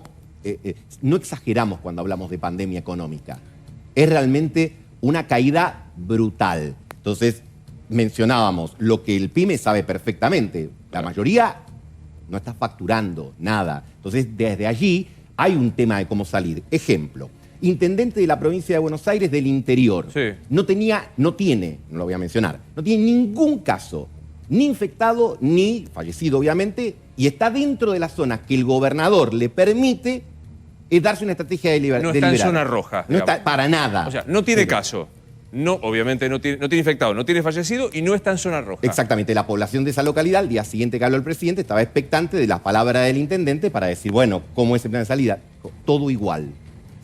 no exageramos cuando hablamos de pandemia económica. Es realmente una caída brutal. Entonces mencionábamos lo que el PYME sabe perfectamente. La mayoría no está facturando nada. Entonces desde allí hay un tema de cómo salir. Ejemplo, intendente de la provincia de Buenos Aires del interior. No tiene, no lo voy a mencionar, no tiene ningún caso, ni infectado, ni fallecido, obviamente, y está dentro de las zonas que el gobernador le permite darse una estrategia de liberar. No está en zona roja. No está para nada. O sea, no tiene caso. No, obviamente no tiene infectado, no tiene fallecido y no está en zona roja. Exactamente. La población de esa localidad, al día siguiente que habló el presidente, estaba expectante de las palabras del intendente para decir, bueno, ¿cómo es el plan de salida? Todo igual.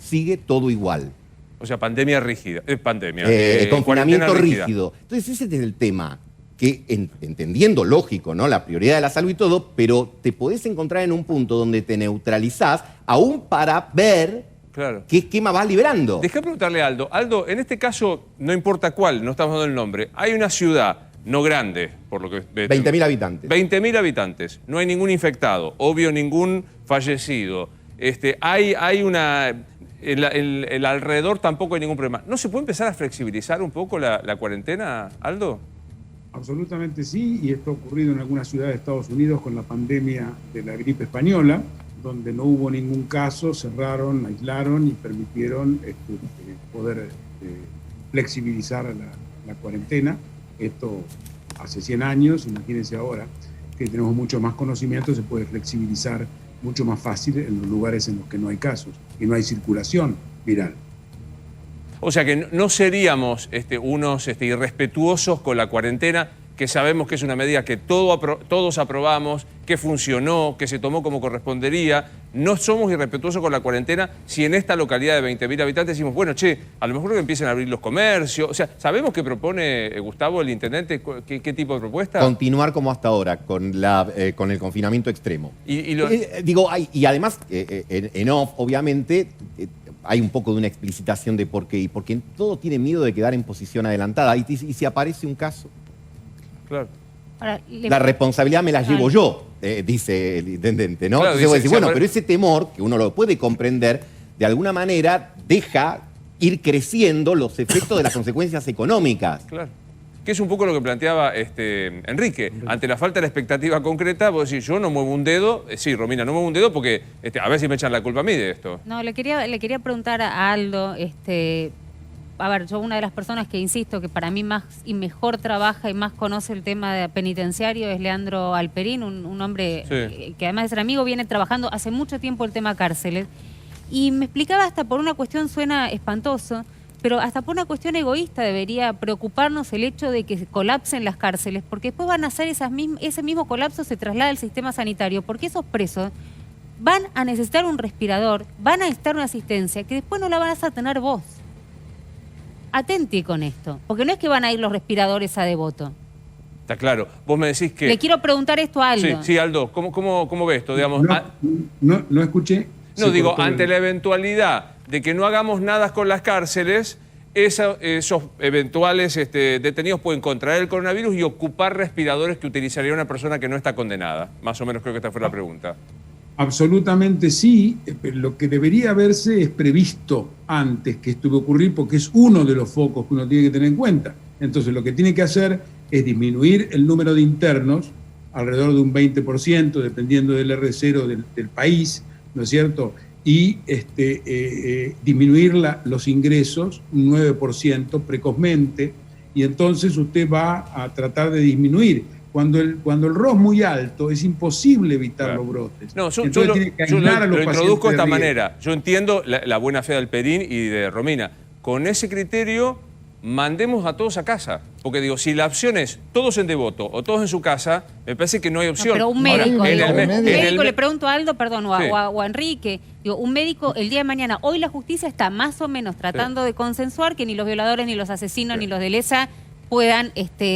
Sigue todo igual. O sea, pandemia rígida. Confinamiento cuarentena rígida. rígido. Entonces ese es el tema, que entendiendo lógico, ¿no? La prioridad de la salud y todo, pero te podés encontrar en un punto donde te neutralizás aún para ver Claro. qué esquema vas liberando. Dejá preguntarle a Aldo. Aldo, en este caso, no importa cuál, no estamos dando el nombre, hay una ciudad no grande, por lo que... 20.000 habitantes. 20.000 habitantes. No hay ningún infectado, obvio ningún fallecido. Hay una... El alrededor tampoco hay ningún problema. ¿No se puede empezar a flexibilizar un poco la cuarentena, Aldo? Absolutamente sí, y esto ha ocurrido en algunas ciudades de Estados Unidos con la pandemia de la gripe española, donde no hubo ningún caso, cerraron, aislaron y permitieron poder flexibilizar la cuarentena. Esto hace 100 años, imagínense ahora que tenemos mucho más conocimiento, se puede flexibilizar mucho más fácil en los lugares en los que no hay casos y no hay circulación viral. O sea que no seríamos unos irrespetuosos con la cuarentena, que sabemos que es una medida que todos aprobamos, que funcionó, que se tomó como correspondería. No somos irrespetuosos con la cuarentena si en esta localidad de 20.000 habitantes decimos, bueno, che, a lo mejor que empiecen a abrir los comercios. O sea, ¿sabemos qué propone Gustavo, el intendente? ¿Qué tipo de propuesta? Continuar como hasta ahora, con el confinamiento extremo. Y además, en off, obviamente, hay un poco de una explicitación de por qué. Y porque todo tiene miedo de quedar en posición adelantada. Y si aparece un caso... Claro. Ahora, la responsabilidad me la llevo yo, dice el intendente, ¿no? Claro, Entonces vos decís, bueno, pero pero ese temor, que uno lo puede comprender, de alguna manera deja ir creciendo los efectos de las consecuencias económicas. Claro. Que es un poco lo que planteaba Enrique. Ante la falta de la expectativa concreta, vos decís, yo no muevo un dedo. Sí, Romina, no muevo un dedo porque a ver si me echan la culpa a mí de esto. No, le quería preguntar a Aldo, a ver, yo una de las personas que insisto que para mí más y mejor trabaja y más conoce el tema penitenciario es Leandro Alperín, un hombre que además de ser amigo viene trabajando hace mucho tiempo el tema cárceles. Y me explicaba hasta por una cuestión, suena espantoso, pero hasta por una cuestión egoísta debería preocuparnos el hecho de que colapsen las cárceles, porque después van a hacer ese mismo colapso se traslada al sistema sanitario, porque esos presos van a necesitar un respirador, van a necesitar una asistencia que después no la vas a tener vos. Atenti con esto, porque no es que van a ir los respiradores a Devoto. Está claro. Vos me decís que... Le quiero preguntar esto a Aldo. Sí, Aldo, ¿cómo ves esto? Digamos, no escuché. No, digo, ante la eventualidad de que no hagamos nada con las cárceles, esos eventuales detenidos pueden contraer el coronavirus y ocupar respiradores que utilizaría una persona que no está condenada. Más o menos creo que esta fue la pregunta. Absolutamente sí, pero lo que debería haberse es previsto antes que esto iba a ocurrir, porque es uno de los focos que uno tiene que tener en cuenta. Entonces lo que tiene que hacer es disminuir el número de internos, alrededor de un 20%, dependiendo del R0 del país, ¿no es cierto? Y disminuir los ingresos un 9% precozmente, y entonces usted va a tratar de disminuir. Cuando el RO es muy alto, es imposible evitar los brotes. No, yo lo introduzco de esta manera. Yo entiendo la buena fe de Alperín y de Romina. Con ese criterio, mandemos a todos a casa. Porque digo, si la opción es todos en Devoto o todos en su casa, me parece que no hay opción. No, pero un médico, Ahora, le pregunto a Aldo, perdón, o a Enrique, digo, un médico el día de mañana, hoy la justicia está más o menos tratando de consensuar que ni los violadores, ni los asesinos, ni los de lesa puedan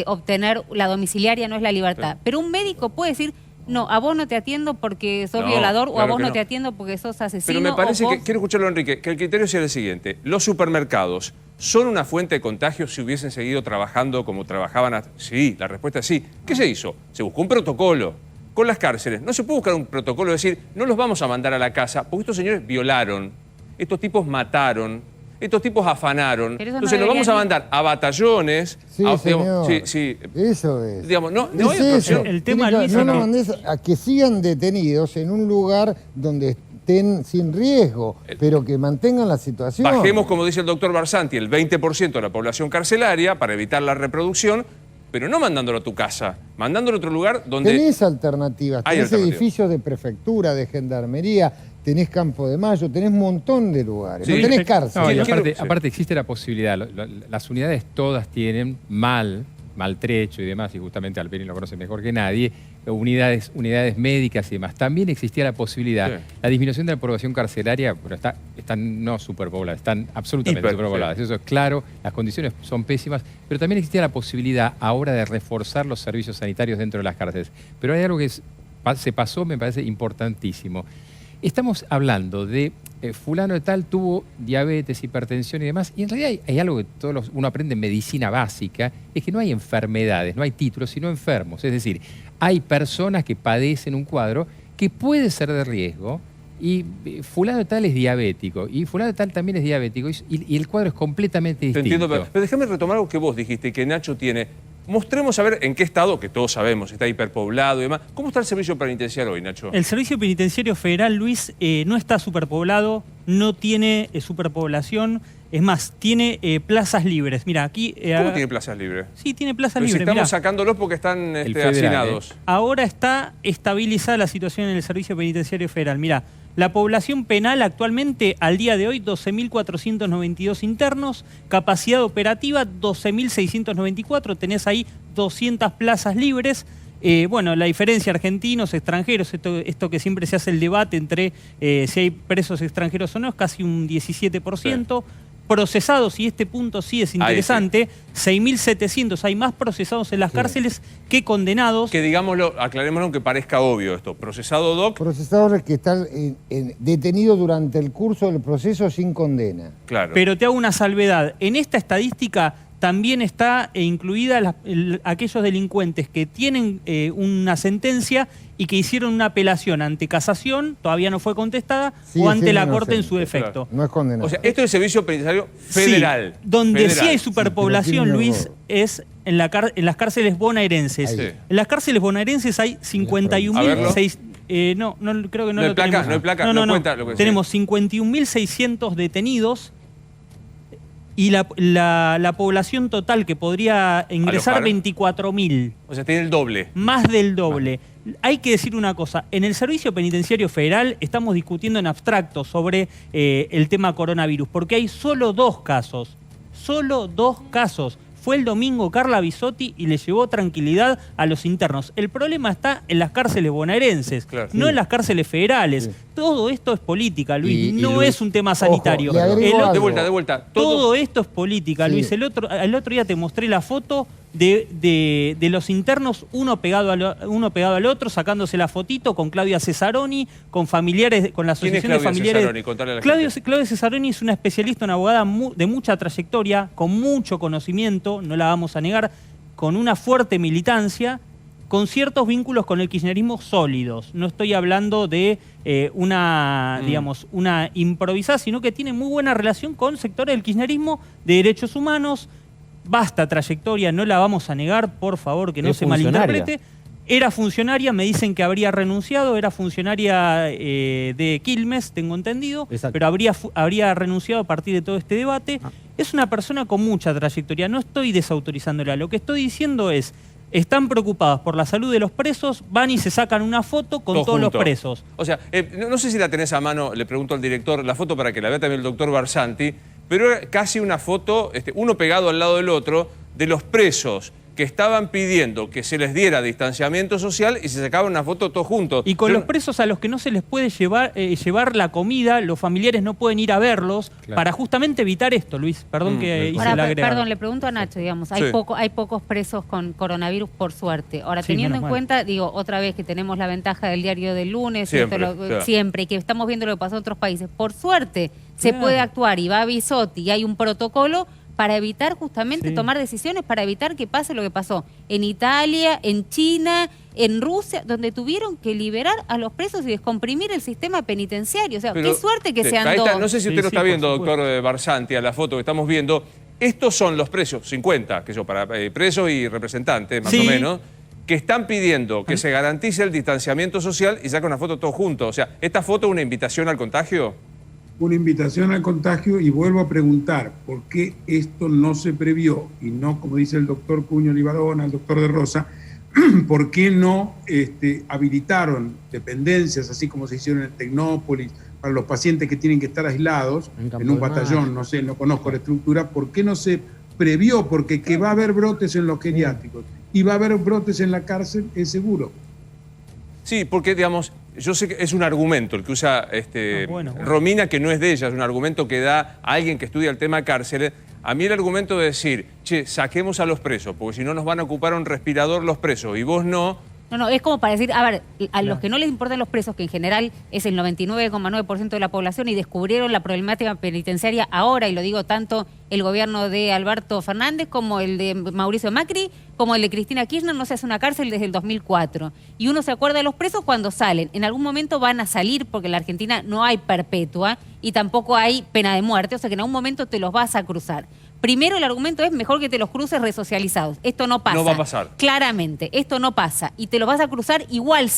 obtener la domiciliaria, no es la libertad. Pero un médico puede decir, no, a vos no te atiendo porque sos violador, o a vos no te atiendo porque sos asesino. Pero me parece que, quiero escucharlo, Enrique, que el criterio sea el siguiente. Los supermercados, ¿son una fuente de contagio si hubiesen seguido trabajando como trabajaban? Sí, la respuesta es sí. ¿Qué se hizo? Se buscó un protocolo. Con las cárceles, no se puede buscar un protocolo de decir, no los vamos a mandar a la casa, porque estos señores violaron, estos tipos mataron, estos tipos afanaron. Entonces los vamos a mandar a batallones. Sí, señor. Sí. Eso es. Digamos, no hay otra opción. El tema, Luis, no nos mandes a que sigan detenidos en un lugar donde estén sin riesgo, pero que mantengan la situación. Bajemos, como dice el doctor Barsanti, el 20% de la población carcelaria para evitar la reproducción, pero no mandándolo a tu casa, mandándolo a otro lugar donde... Tenés alternativas, tenés edificios de prefectura, de gendarmería, tenés Campo de Mayo, tenés un montón de lugares, no tenés cárcel. No, y aparte existe la posibilidad, las unidades todas tienen maltrecho y demás, y justamente Alperín lo conoce mejor que nadie, unidades médicas y demás. También existía la posibilidad, Sí. la disminución de la población carcelaria, pero están no superpobladas, están absolutamente superpobladas. sí. Eso es claro, las condiciones son pésimas, pero también existía la posibilidad ahora de reforzar los servicios sanitarios dentro de las cárceles. Pero hay algo que se pasó, me parece importantísimo. Estamos hablando de fulano de tal tuvo diabetes, hipertensión y demás, y en realidad hay algo que uno aprende en medicina básica, es que no hay enfermedades, no hay títulos, sino enfermos. Es decir, hay personas que padecen un cuadro que puede ser de riesgo, y fulano de tal es diabético, y fulano de tal también es diabético, y el cuadro es completamente Te distinto. entiendo, pero déjame retomar algo que vos dijiste, que Nacho tiene. Mostremos a ver en qué estado, que todos sabemos, está hiperpoblado y demás. ¿Cómo está el servicio penitenciario hoy, Nacho? El Servicio Penitenciario Federal, Luis, no está superpoblado, no tiene superpoblación, es más, tiene plazas libres. Mira, aquí... ¿Cómo tiene plazas libres? Sí, tiene plazas Pero si libres. estamos mirá. sacándolos porque están federal, hacinados. Ahora está estabilizada la situación en el Servicio Penitenciario Federal. Mirá, la población penal actualmente, al día de hoy, 12.492 internos, capacidad operativa 12.694, tenés ahí 200 plazas libres. Bueno, la diferencia argentinos, extranjeros, esto que siempre se hace el debate entre si hay presos extranjeros o no, es casi un 17%. Sí. Procesados, y este punto sí es interesante, 6.700, hay más procesados en las cárceles que condenados. Que digámoslo, aclarémoslo aunque parezca obvio esto. Procesado, Doc. Procesadores que están detenidos durante el curso del proceso sin condena. Claro. Pero te hago una salvedad. En esta estadística también está incluida aquellos delincuentes que tienen una sentencia y que hicieron una apelación ante casación, todavía no fue contestada, o ante la Corte en su defecto. No es condenado. O sea, esto es el Servicio Penitenciario Federal. Sí, donde Federal. sí hay superpoblación, Sí, Luis, es en las cárceles bonaerenses. Sí. En las cárceles bonaerenses hay 51.000... no, creo que no hay lo placas, tenemos. no hay placas, no cuenta lo que tenemos 51.600 detenidos y la población total que podría ingresar, Alojar. 24.000. O sea, tiene el doble. Más del doble. Hay que decir una cosa, en el Servicio Penitenciario Federal estamos discutiendo en abstracto sobre el tema coronavirus, porque hay solo 2 casos. Fue el domingo Carla Bisotti y le llevó tranquilidad a los internos. El problema está en las cárceles bonaerenses, Claro. no en las cárceles federales. No esto es política, Luis, Y no Luis, es un tema sanitario. le agrego El algo. De vuelta. todo esto es política, Sí. Luis. El otro día te mostré la foto de los internos, uno pegado al otro, sacándose la fotito con Claudia Cesaroni, con familiares, con la ¿Quién es asociación de Claudia familiares. Cesaroni? Contale a la Claudia gente. Cesaroni es una especialista, una abogada de mucha trayectoria, con mucho conocimiento, no la vamos a negar, con una fuerte militancia, con ciertos vínculos con el kirchnerismo sólidos. No estoy hablando de digamos, una improvisada, sino que tiene muy buena relación con sectores del kirchnerismo, de derechos humanos, vasta trayectoria, no la vamos a negar, por favor, que no se malinterprete. Era funcionaria, me dicen que habría renunciado, era funcionaria de Quilmes, tengo entendido, Exacto. pero habría renunciado a partir de todo este debate. Es una persona con mucha trayectoria, no estoy desautorizándola, lo que estoy diciendo es, están preocupados por la salud de los presos, van y se sacan una foto con todos los juntos. presos. O sea, no sé si la tenés a mano, le pregunto al director, la foto para que la vea también el doctor Barsanti, pero era casi una foto, uno pegado al lado del otro, de los presos que estaban pidiendo que se les diera distanciamiento social y se sacaban una foto todos juntos. Y con los presos a los que no se les puede llevar la comida, los familiares no pueden ir a verlos, para justamente evitar esto, Luis. Perdón que hice Ahora, el agregado. perdón, le pregunto a Nacho, digamos, hay pocos presos con coronavirus, por suerte. Ahora, Sí, teniendo menos en mal. cuenta, digo, otra vez que tenemos la ventaja del diario del lunes, Siempre, claro. claro. Y que estamos viendo lo que pasó en otros países, por suerte se Claro. puede actuar y va a Bisotti y hay un protocolo para evitar justamente Sí. tomar decisiones, para evitar que pase lo que pasó en Italia, en China, en Rusia, donde tuvieron que liberar a los presos y descomprimir el sistema penitenciario. O sea, Pero, qué suerte que sí, sean ahí está. dos. No sé si usted Sí, lo sí, está por viendo, supuesto. doctor Barsanti, a la foto que estamos viendo. Estos son los presos, 50, que son para presos y representantes, más Sí. o menos, que están pidiendo que se garantice el distanciamiento social y sacan una foto todos juntos. O sea, ¿esta foto es una invitación al contagio? Una invitación al contagio, y vuelvo a preguntar, ¿por qué esto no se previó? Y no, como dice el doctor Cuño Libarona, el doctor de Rosa, ¿por qué no habilitaron dependencias, así como se hicieron en Tecnópolis, para los pacientes que tienen que estar aislados En Campo en un de Mayo. batallón? No sé, no conozco la estructura. ¿Por qué no se previó? Porque que va a haber brotes en los geriátricos y va a haber brotes en la cárcel, es seguro. Sí, porque, digamos, yo sé que es un argumento el que usa bueno. Romina, que no es de ella, es un argumento que da a alguien que estudia el tema cárceles. A mí el argumento de decir, che, saquemos a los presos, porque si no nos van a ocupar un respirador los presos y vos no... No, es como para decir, a ver, a los que no les importan los presos, que en general es el 99,9% de la población y descubrieron la problemática penitenciaria ahora, y lo digo tanto el gobierno de Alberto Fernández como el de Mauricio Macri, como el de Cristina Kirchner, no se hace una cárcel desde el 2004. Y uno se acuerda de los presos cuando salen. En algún momento van a salir porque en la Argentina no hay perpetua y tampoco hay pena de muerte, o sea que en algún momento te los vas a cruzar. Primero el argumento es mejor que te los cruces resocializados. Esto no pasa. No va a pasar. Claramente, esto no pasa. Y te los vas a cruzar igual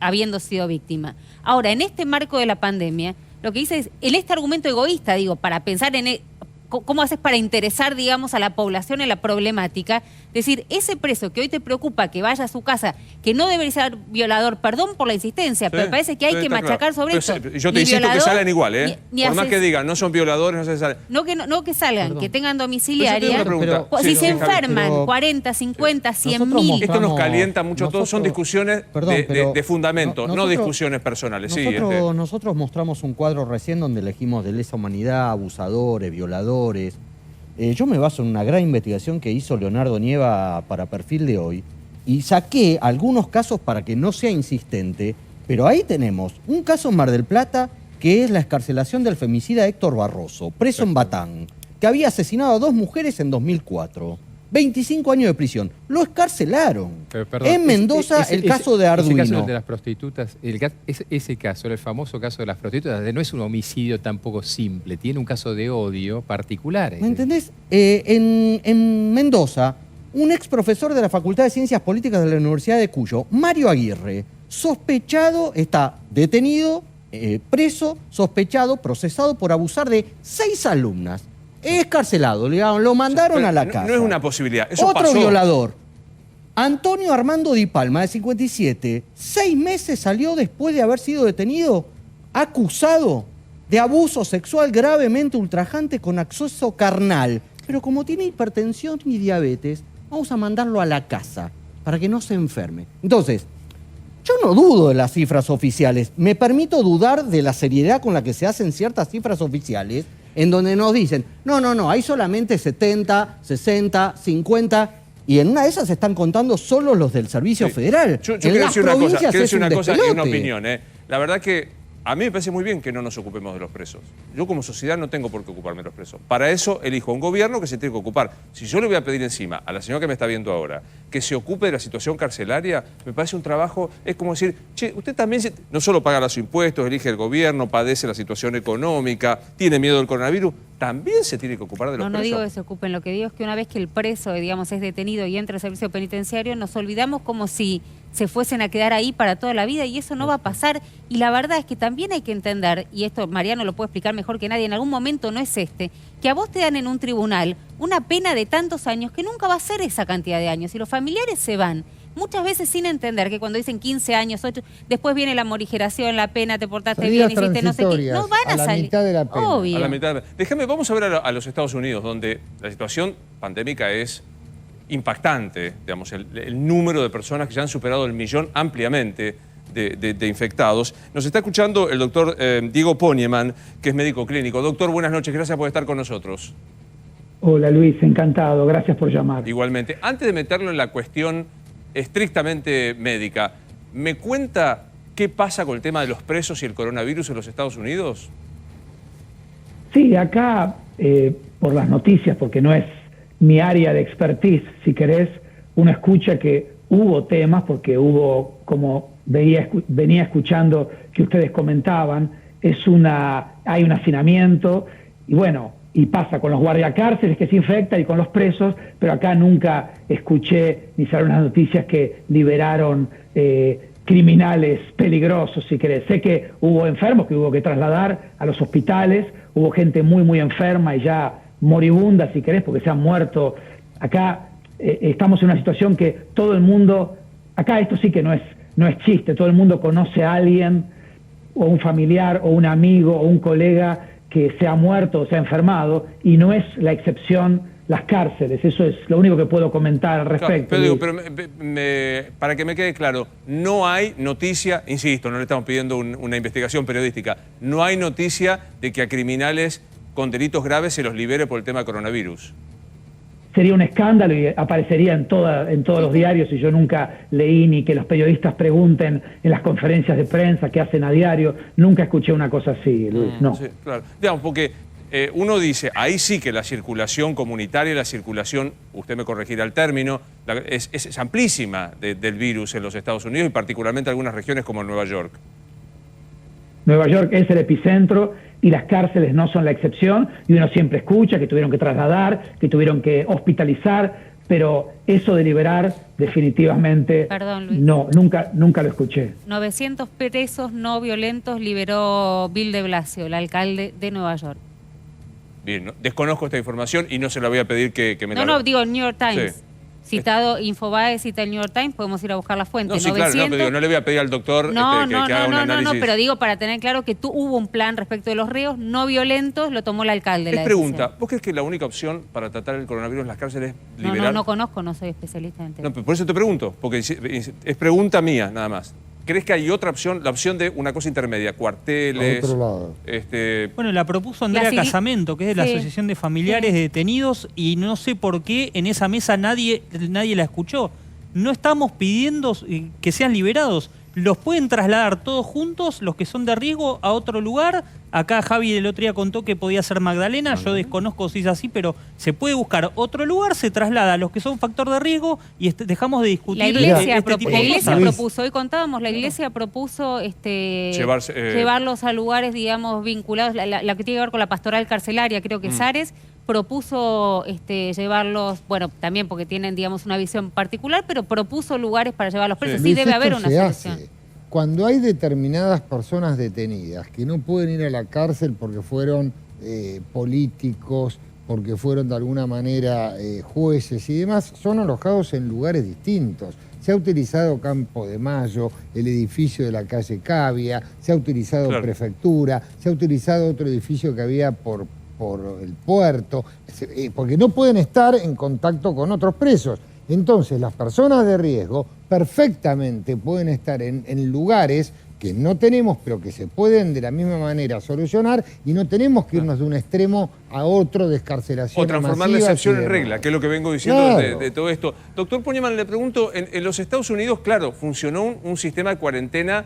habiendo sido víctima. Ahora, en este marco de la pandemia, lo que dice es, en este argumento egoísta, digo, para pensar en cómo haces para interesar, digamos, a la población en la problemática, decir, ese preso que hoy te preocupa que vaya a su casa, que no debería ser violador, perdón por la insistencia, pero parece que hay que machacar sobre esto. Yo te insisto que salgan igual, ¿eh? Por más que digan, no son violadores, no se salen. No que salgan, perdón, que tengan domiciliaria. Pero si se enferman 40, 50, 100.000. Esto nos calienta mucho, todos son discusiones de fundamento, no discusiones personales. Nosotros mostramos un cuadro recién donde elegimos de lesa humanidad, abusadores, violadores. Yo me baso en una gran investigación que hizo Leonardo Nieva para Perfil de Hoy y saqué algunos casos para que no sea insistente, pero ahí tenemos un caso en Mar del Plata que es la excarcelación del femicida Héctor Barroso, preso en Batán, que había asesinado a 2 mujeres en 2004. 25 años de prisión. Lo escarcelaron. Pero, perdón, en Mendoza, el caso de Arduino. Ese caso de las prostitutas, ese caso, el famoso caso de las prostitutas, no es un homicidio tampoco simple, tiene un caso de odio particular. ¿Me entendés? En Mendoza, un ex profesor de la Facultad de Ciencias Políticas de la Universidad de Cuyo, Mario Aguirre, sospechado, está detenido, preso, sospechado, procesado por abusar de 6 alumnas. Escarcelado, lo mandaron a la casa. No es una posibilidad, eso Otro pasó. violador, Antonio Armando Di Palma, de 57, 6 meses salió después de haber sido detenido, acusado de abuso sexual gravemente ultrajante con acceso carnal. Pero como tiene hipertensión y diabetes, vamos a mandarlo a la casa para que no se enferme. Entonces, yo no dudo de las cifras oficiales, me permito dudar de la seriedad con la que se hacen ciertas cifras oficiales, en donde nos dicen, no, hay solamente 70, 60, 50, y en una de esas se están contando solo los del Servicio Federal. Yo quiero decir una cosa y una opinión. La verdad que a mí me parece muy bien que no nos ocupemos de los presos. Yo como sociedad no tengo por qué ocuparme de los presos. Para eso elijo un gobierno que se tiene que ocupar. Si yo le voy a pedir encima a la señora que me está viendo ahora que se ocupe de la situación carcelaria, me parece un trabajo, es como decir, che, usted también no solo paga los impuestos, elige el gobierno, padece la situación económica, tiene miedo del coronavirus, también se tiene que ocupar de los presos. No digo que se ocupen, lo que digo es que una vez que el preso, digamos, es detenido y entra al servicio penitenciario, nos olvidamos como si se fuesen a quedar ahí para toda la vida y eso no va a pasar. Y la verdad es que también hay que entender, y esto Mariano lo puede explicar mejor que nadie, en algún momento no es que a vos te dan en un tribunal una pena de tantos años que nunca va a ser esa cantidad de años y los familiares se van. Muchas veces sin entender que cuando dicen 15 años, 8, después viene la morigeración, la pena, te portaste bien, hiciste no sé qué. No van a salir. A la mitad de la pena. Obvio. A la mitad de la pena. Déjame, vamos a ver a los Estados Unidos, donde la situación pandémica es impactante, digamos, el número de personas que ya han superado el 1.000.000 ampliamente de infectados. Nos está escuchando el doctor Diego Ponieman, que es médico clínico. Doctor, buenas noches, gracias por estar con nosotros. Hola Luis, encantado, gracias por llamar. Igualmente. Antes de meterlo en la cuestión estrictamente médica, ¿me cuenta qué pasa con el tema de los presos y el coronavirus en los Estados Unidos? Sí, acá, por las noticias, porque no es mi área de expertise, si querés, uno escucha que hubo temas, porque hubo, como venía escuchando que ustedes comentaban, hay un hacinamiento, y bueno, y pasa con los guardiacárceles que se infectan y con los presos, pero acá nunca escuché ni salieron las noticias que liberaron criminales peligrosos, si querés. Sé que hubo enfermos que hubo que trasladar a los hospitales, hubo gente muy, muy enferma y ya moribunda, si querés, porque se han muerto. Acá estamos en una situación que todo el mundo, acá esto sí que no es chiste, todo el mundo conoce a alguien, o un familiar, o un amigo, o un colega que se ha muerto o se ha enfermado, y no es la excepción las cárceles. Eso es lo único que puedo comentar al respecto. Claro, pero para que me quede claro, no hay noticia, insisto, no le estamos pidiendo una investigación periodística, no hay noticia de que a criminales con delitos graves se los libere por el tema coronavirus. Sería un escándalo y aparecería en todos los diarios, y yo nunca leí ni que los periodistas pregunten en las conferencias de prensa que hacen a diario. Nunca escuché una cosa así, Luis, no. Sí, claro. Digamos, porque uno dice, ahí sí que la circulación comunitaria, la circulación, usted me corregirá el término, es amplísima del virus en los Estados Unidos y particularmente en algunas regiones como Nueva York. Nueva York es el epicentro y las cárceles no son la excepción, y uno siempre escucha que tuvieron que trasladar, que tuvieron que hospitalizar, pero eso de liberar definitivamente Perdón, Luis. no, nunca lo escuché. 900 presos no violentos liberó Bill de Blasio, el alcalde de Nueva York. Bien, desconozco esta información y no se la voy a pedir que me la... No, digo el New York Times. Sí. Citado Infobae, cita el New York Times, podemos ir a buscar la fuente. No, sí, 900... claro, pero no le voy a pedir al doctor que haga un análisis. No, pero digo para tener claro que hubo un plan respecto de los reos no violentos, lo tomó el alcalde. Les pregunta, ¿vos crees que la única opción para tratar el coronavirus en las cárceles es liberar? No conozco, no soy especialista en el tema. No, por eso te pregunto, porque es pregunta mía nada más. ¿Crees que hay otra opción, la opción de una cosa intermedia, cuarteles? A otro lado. Bueno, la propuso Andrea Casamento, que es de la Asociación de Familiares de Detenidos, y no sé por qué en esa mesa nadie la escuchó. No estamos pidiendo que sean liberados. Los pueden trasladar todos juntos, los que son de riesgo, a otro lugar. Acá Javi el otro día contó que podía ser Magdalena, yo desconozco si es así, pero se puede buscar otro lugar, se traslada a los que son factor de riesgo y dejamos de discutir la iglesia tipo la de iglesia cosas. propuso, hoy contábamos, la iglesia propuso llevarlos a lugares, digamos, vinculados, la que tiene que ver con la pastoral carcelaria, creo que Sares, propuso llevarlos, bueno, también porque tienen, digamos, una visión particular, pero propuso lugares para llevar a los presos. Sí, debe haber una solución. Cuando hay determinadas personas detenidas que no pueden ir a la cárcel porque fueron políticos, porque fueron de alguna manera jueces y demás, son alojados en lugares distintos. Se ha utilizado Campo de Mayo, el edificio de la calle Cavia, se ha utilizado Prefectura, se ha utilizado otro edificio que había por el puerto, porque no pueden estar en contacto con otros presos. Entonces, las personas de riesgo perfectamente pueden estar en lugares que no tenemos, pero que se pueden de la misma manera solucionar, y no tenemos que irnos de un extremo a otro de excarcelación. O transformar la excepción en regla, que es lo que vengo diciendo de todo esto. Doctor Poñeman, le pregunto, en los Estados Unidos, claro, funcionó un sistema de cuarentena,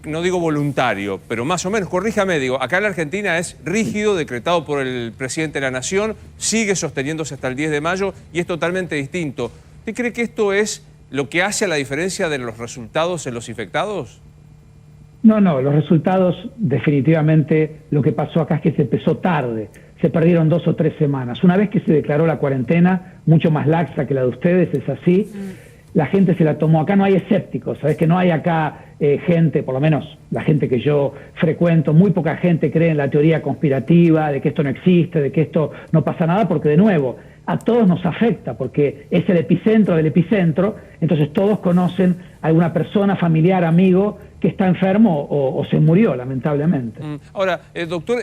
no digo voluntario, pero más o menos, corríjame, digo, acá en la Argentina es rígido, decretado por el presidente de la Nación, sigue sosteniéndose hasta el 10 de mayo y es totalmente distinto. ¿Usted cree que esto es lo que hace a la diferencia de los resultados en los infectados? No, los resultados definitivamente, lo que pasó acá es que se empezó tarde, se perdieron 2 o 3 semanas. Una vez que se declaró la cuarentena, mucho más laxa que la de ustedes, es así, la gente se la tomó. Acá no hay escépticos, ¿sabes? Que no hay acá gente, por lo menos la gente que yo frecuento, muy poca gente cree en la teoría conspirativa, de que esto no existe, de que esto no pasa nada, porque de nuevo, a todos nos afecta, porque es el epicentro del epicentro, entonces todos conocen a alguna persona, familiar, amigo, que está enfermo o se murió, lamentablemente. Ahora, doctor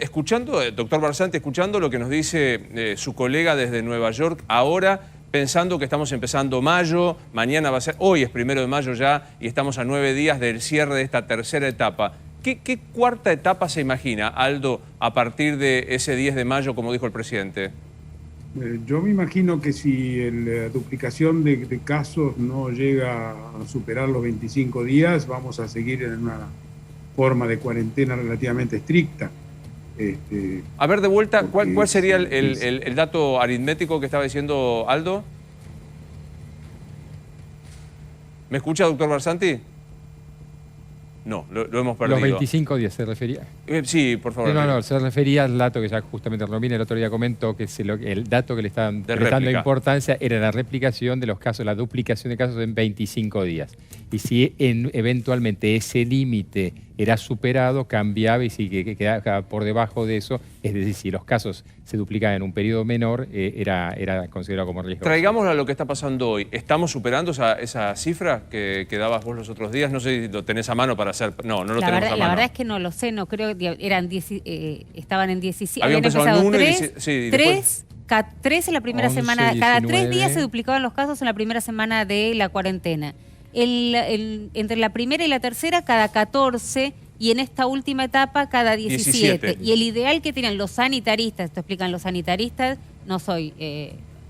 Barzanti, escuchando lo que nos dice su colega desde Nueva York, ahora pensando que estamos empezando mayo, mañana va a ser, hoy es 1 de mayo ya, y estamos a 9 días del cierre de esta tercera etapa. ¿Qué cuarta etapa se imagina, Aldo, a partir de ese 10 de mayo, como dijo el presidente? Yo me imagino que si la duplicación de casos no llega a superar los 25 días, vamos a seguir en una forma de cuarentena relativamente estricta. A ver, de vuelta, ¿cuál sería el dato aritmético que estaba diciendo Aldo? ¿Me escucha, doctor Barzanti? No, lo hemos perdido. Los 25 días se refería. Sí, por favor. No, se refería al dato que ya justamente Romina el otro día comentó, que el dato que le estaban prestando importancia era la replicación de los casos, la duplicación de casos en 25 días. Y si eventualmente ese límite era superado, cambiaba, y si quedaba por debajo de eso, es decir, si los casos se duplicaban en un periodo menor, era considerado como riesgo. Traigámoslo a lo que está pasando hoy. ¿Estamos superando esa cifra que dabas vos los otros días? No sé si lo tenés a mano para hacer... No lo tenemos a mano. La verdad es que no lo sé, no creo que estaban en 17... Habían empezado en 1 3, cada 3 en la primera 11, semana, cada 3 19. días se duplicaban los casos en la primera semana de la cuarentena. Entre la primera y la tercera, cada 14, y en esta última etapa, cada 17. Y el ideal que tienen los sanitaristas, esto explican los sanitaristas, no soy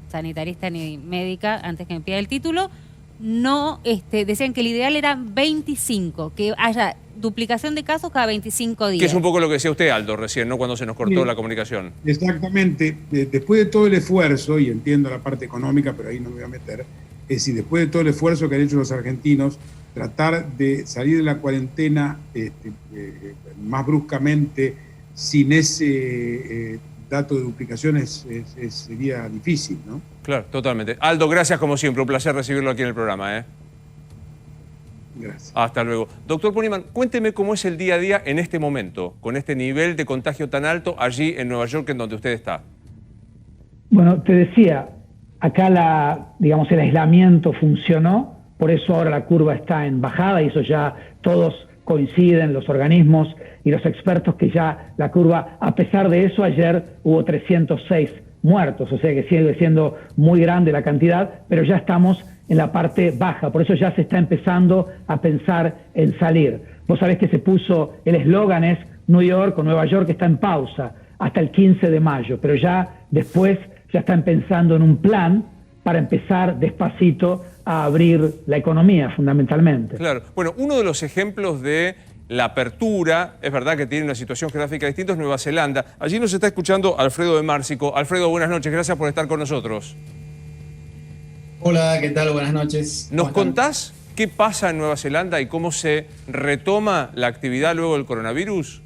sanitarista ni médica, antes que me pida el título, no decían que el ideal era 25, que haya duplicación de casos cada 25 días. Que es un poco lo que decía usted, Aldo, recién, ¿no? Cuando se nos cortó Sí. la comunicación. Exactamente. Después de todo el esfuerzo, y entiendo la parte económica, pero ahí no me voy a meter, es decir, después de todo el esfuerzo que han hecho los argentinos, tratar de salir de la cuarentena más bruscamente, sin ese dato de duplicaciones, sería difícil, ¿no? Claro, totalmente. Aldo, gracias como siempre. Un placer recibirlo aquí en el programa, ¿eh? Gracias. Hasta luego. Doctor Poneman, cuénteme cómo es el día a día en este momento, con este nivel de contagio tan alto allí en Nueva York, en donde usted está. Bueno, te decía, acá digamos, el aislamiento funcionó, por eso ahora la curva está en bajada y eso ya todos coinciden, los organismos y los expertos, que ya la curva, a pesar de eso, ayer hubo 306 muertos, o sea que sigue siendo muy grande la cantidad, pero ya estamos en la parte baja, por eso ya se está empezando a pensar en salir. Vos sabés que se puso, el eslogan es New York o Nueva York está en pausa hasta el 15 de mayo, pero ya después ya están pensando en un plan para empezar despacito a abrir la economía, fundamentalmente. Claro. Bueno, uno de los ejemplos de la apertura, es verdad que tiene una situación geográfica distinta, es Nueva Zelanda. Allí nos está escuchando Alfredo de Márcico. Alfredo, buenas noches, gracias por estar con nosotros. Hola, ¿qué tal? Buenas noches. ¿Nos contás qué pasa en Nueva Zelanda y cómo se retoma la actividad luego del coronavirus?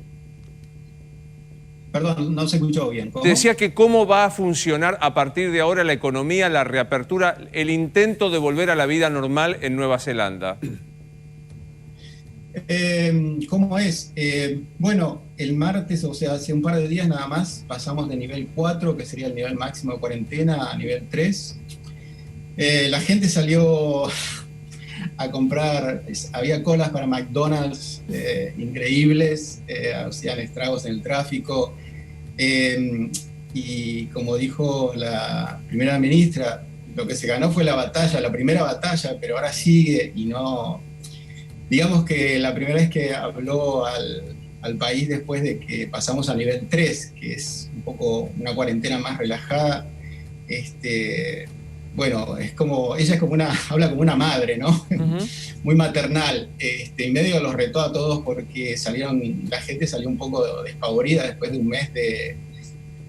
Perdón, no se escuchó bien. ¿Cómo? Te decía que cómo va a funcionar a partir de ahora la economía, la reapertura, el intento de volver a la vida normal en Nueva Zelanda. ¿Cómo es? Bueno, el martes, o sea, hace un par de días nada más, pasamos de nivel 4, que sería el nivel máximo de cuarentena, a nivel 3. La gente salió a comprar, había colas para McDonald's increíbles, hacían estragos en el tráfico. Y como dijo la primera ministra, lo que se ganó fue la batalla, la primera batalla, pero ahora sigue y no... Digamos que la primera vez que habló al país después de que pasamos a nivel 3, que es un poco una cuarentena más relajada, bueno, es como, ella es como habla como una madre, ¿no? Muy maternal. En medio los retó a todos porque la gente salió un poco despavorida después de un mes de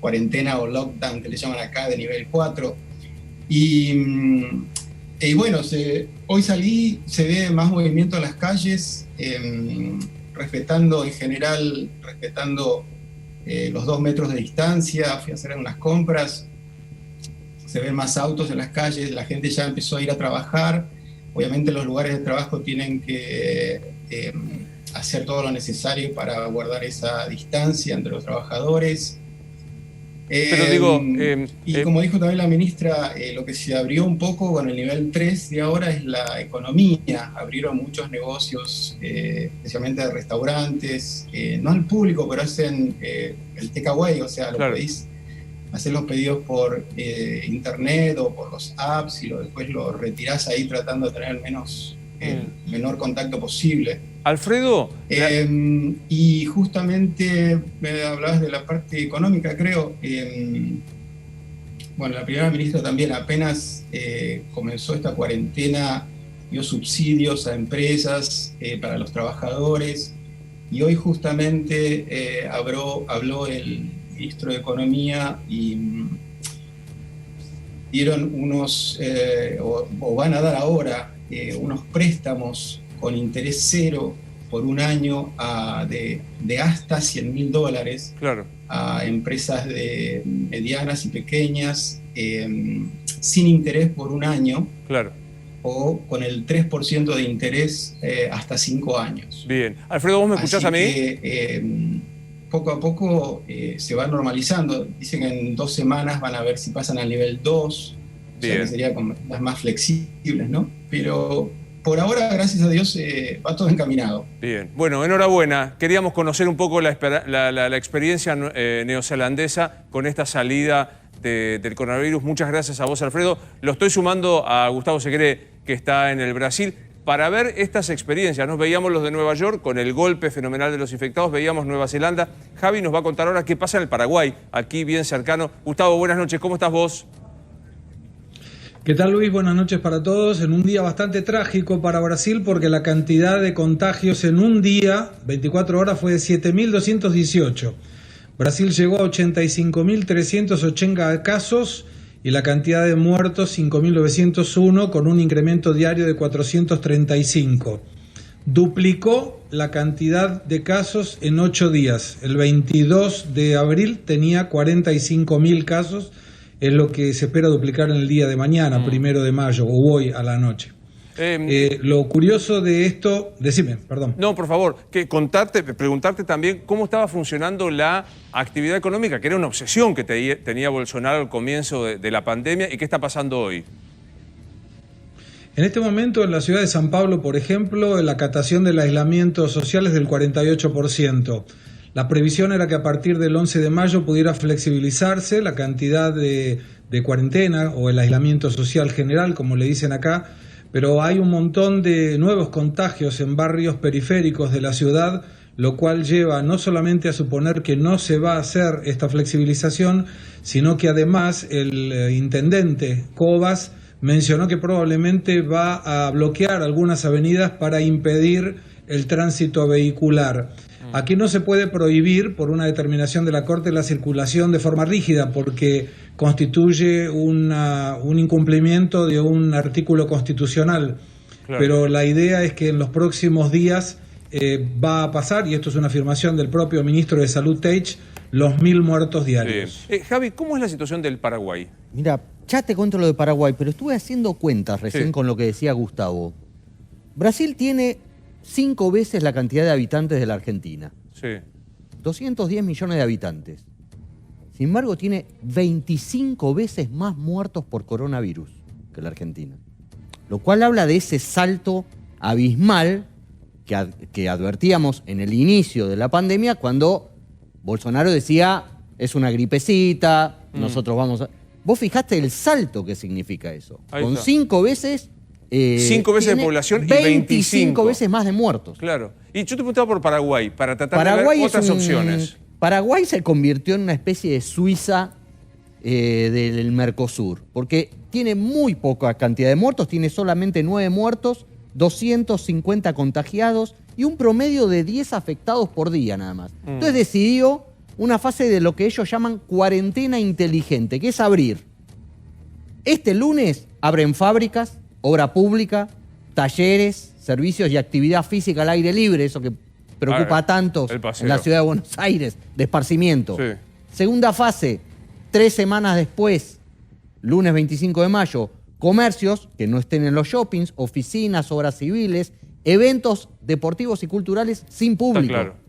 cuarentena o lockdown, que le llaman acá, de nivel 4. Y bueno, hoy salí, se ve más movimiento en las calles, respetando en general, los 2 metros de distancia. Fui a hacer unas compras, se ven más autos en las calles, la gente ya empezó a ir a trabajar. Obviamente los lugares de trabajo tienen que hacer todo lo necesario para guardar esa distancia entre los trabajadores. Pero digo... y como dijo también la ministra, lo que se abrió un poco con el nivel 3 de ahora es la economía. Abrieron muchos negocios, especialmente de restaurantes, no al público, pero hacen el takeaway, o sea, Claro. hacer los pedidos por internet o por los apps y después lo retirás ahí tratando de tener el menor contacto posible. Alfredo... Y justamente me hablabas de la parte económica, creo. Bueno, la primera ministra también apenas comenzó esta cuarentena, dio subsidios a empresas para los trabajadores, y hoy justamente habló el ministro de Economía y dieron unos, o van a dar ahora, unos préstamos con interés cero por un año de hasta $100.000 Claro. a empresas medianas y pequeñas, sin interés por un año, Claro. o con el 3% de interés hasta 5 años. Bien. Alfredo, ¿vos me escuchás Así a mí? que, poco a poco se va normalizando. Dicen que en 2 semanas van a ver si pasan al nivel 2, o sea, Bien. que sería con las más flexibles, ¿no? Pero por ahora, gracias a Dios, va todo encaminado. Bien. Bueno, enhorabuena. Queríamos conocer un poco la experiencia neozelandesa con esta salida del coronavirus. Muchas gracias a vos, Alfredo. Lo estoy sumando a Gustavo Segre, que está en el Brasil, para ver estas experiencias. Nos veíamos los de Nueva York con el golpe fenomenal de los infectados, veíamos Nueva Zelanda. Javi nos va a contar ahora qué pasa en el Paraguay, aquí bien cercano. Gustavo, buenas noches, ¿cómo estás vos? ¿Qué tal, Luis? Buenas noches para todos. En un día bastante trágico para Brasil porque la cantidad de contagios en un día, 24 horas, fue de 7.218. Brasil llegó a 85.380 casos y la cantidad de muertos 5.901 con un incremento diario de 435. Duplicó la cantidad de casos en 8 días. El 22 de abril tenía 45.000 casos. Es lo que se espera duplicar en el día de mañana, 1 de mayo, o hoy a la noche. Lo curioso de esto... Decime, perdón. No, por favor, preguntarte también cómo estaba funcionando la actividad económica, que era una obsesión que tenía Bolsonaro al comienzo de la pandemia, y qué está pasando hoy. En este momento, en la ciudad de San Pablo, por ejemplo, la acatación del aislamiento social es del 48%. La previsión era que a partir del 11 de mayo pudiera flexibilizarse la cantidad de cuarentena o el aislamiento social general, como le dicen acá, pero hay un montón de nuevos contagios en barrios periféricos de la ciudad, lo cual lleva no solamente a suponer que no se va a hacer esta flexibilización, sino que además el intendente Covas mencionó que probablemente va a bloquear algunas avenidas para impedir el tránsito vehicular. Aquí no se puede prohibir, por una determinación de la Corte, la circulación de forma rígida, porque constituye un incumplimiento de un artículo constitucional. Claro. Pero la idea es que en los próximos días va a pasar, y esto es una afirmación del propio ministro de Salud, Teich, los 1.000 muertos diarios. Javi, ¿cómo es la situación del Paraguay? Mira, ya te cuento lo de Paraguay, pero estuve haciendo cuentas recién con lo que decía Gustavo. Brasil tiene 5 veces la cantidad de habitantes de la Argentina. Sí. 210 millones de habitantes. Sin embargo, tiene 25 veces más muertos por coronavirus que la Argentina. Lo cual habla de ese salto abismal que advertíamos en el inicio de la pandemia, cuando Bolsonaro decía, es una gripecita, nosotros vamos a... ¿Vos fijaste el salto que significa eso? Ahí Con está. 5 veces... 5 veces de población y 25 veces más de muertos. Claro. Y yo te preguntaba por Paraguay, para tratar de ver otras opciones. Paraguay se convirtió en una especie de Suiza del Mercosur, porque tiene muy poca cantidad de muertos, tiene solamente 9 muertos, 250 contagiados y un promedio de 10 afectados por día nada más. Entonces decidió una fase de lo que ellos llaman cuarentena inteligente, que es abrir. Este lunes abren fábricas, obra pública, talleres, servicios y actividad física al aire libre, eso que preocupa a tantos en la ciudad de Buenos Aires, de esparcimiento. Sí. Segunda fase, 3 semanas después, lunes 25 de mayo, comercios que no estén en los shoppings, oficinas, obras civiles, eventos deportivos y culturales sin público. Está claro.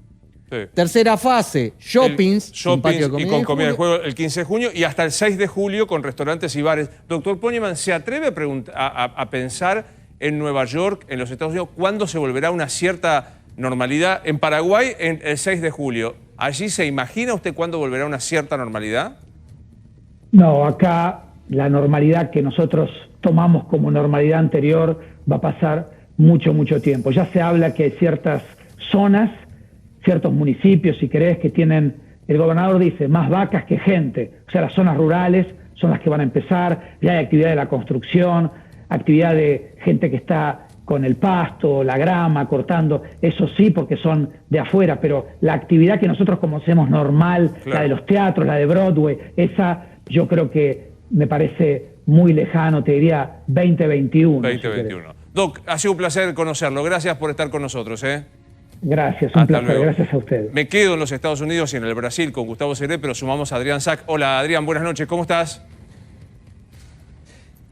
Sí. Tercera fase, shoppings y con comida de juego el 15 de junio y hasta el 6 de julio con restaurantes y bares. Doctor Ponieman, ¿se atreve a pensar en Nueva York, en los Estados Unidos, cuándo se volverá una cierta normalidad? En Paraguay, en el 6 de julio. ¿Allí se imagina usted cuándo volverá una cierta normalidad? No, acá la normalidad que nosotros tomamos como normalidad anterior va a pasar mucho tiempo. Ya se habla que hay ciertas zonas, ciertos municipios, si querés, que tienen, el gobernador dice, más vacas que gente. O sea, las zonas rurales son las que van a empezar, ya hay actividad de la construcción, actividad de gente que está con el pasto, la grama, cortando, eso sí, porque son de afuera, pero la actividad que nosotros conocemos normal, claro, la de los teatros, la de Broadway, esa yo creo que me parece muy lejano, te diría 2021. 2021. Si Doc, ha sido un placer conocerlo. Gracias por estar con nosotros. Gracias, un placer. Luego. Gracias a ustedes. Me quedo en los Estados Unidos y en el Brasil con Gustavo Segre, pero sumamos a Adrián Sack. Hola, Adrián, buenas noches. ¿Cómo estás?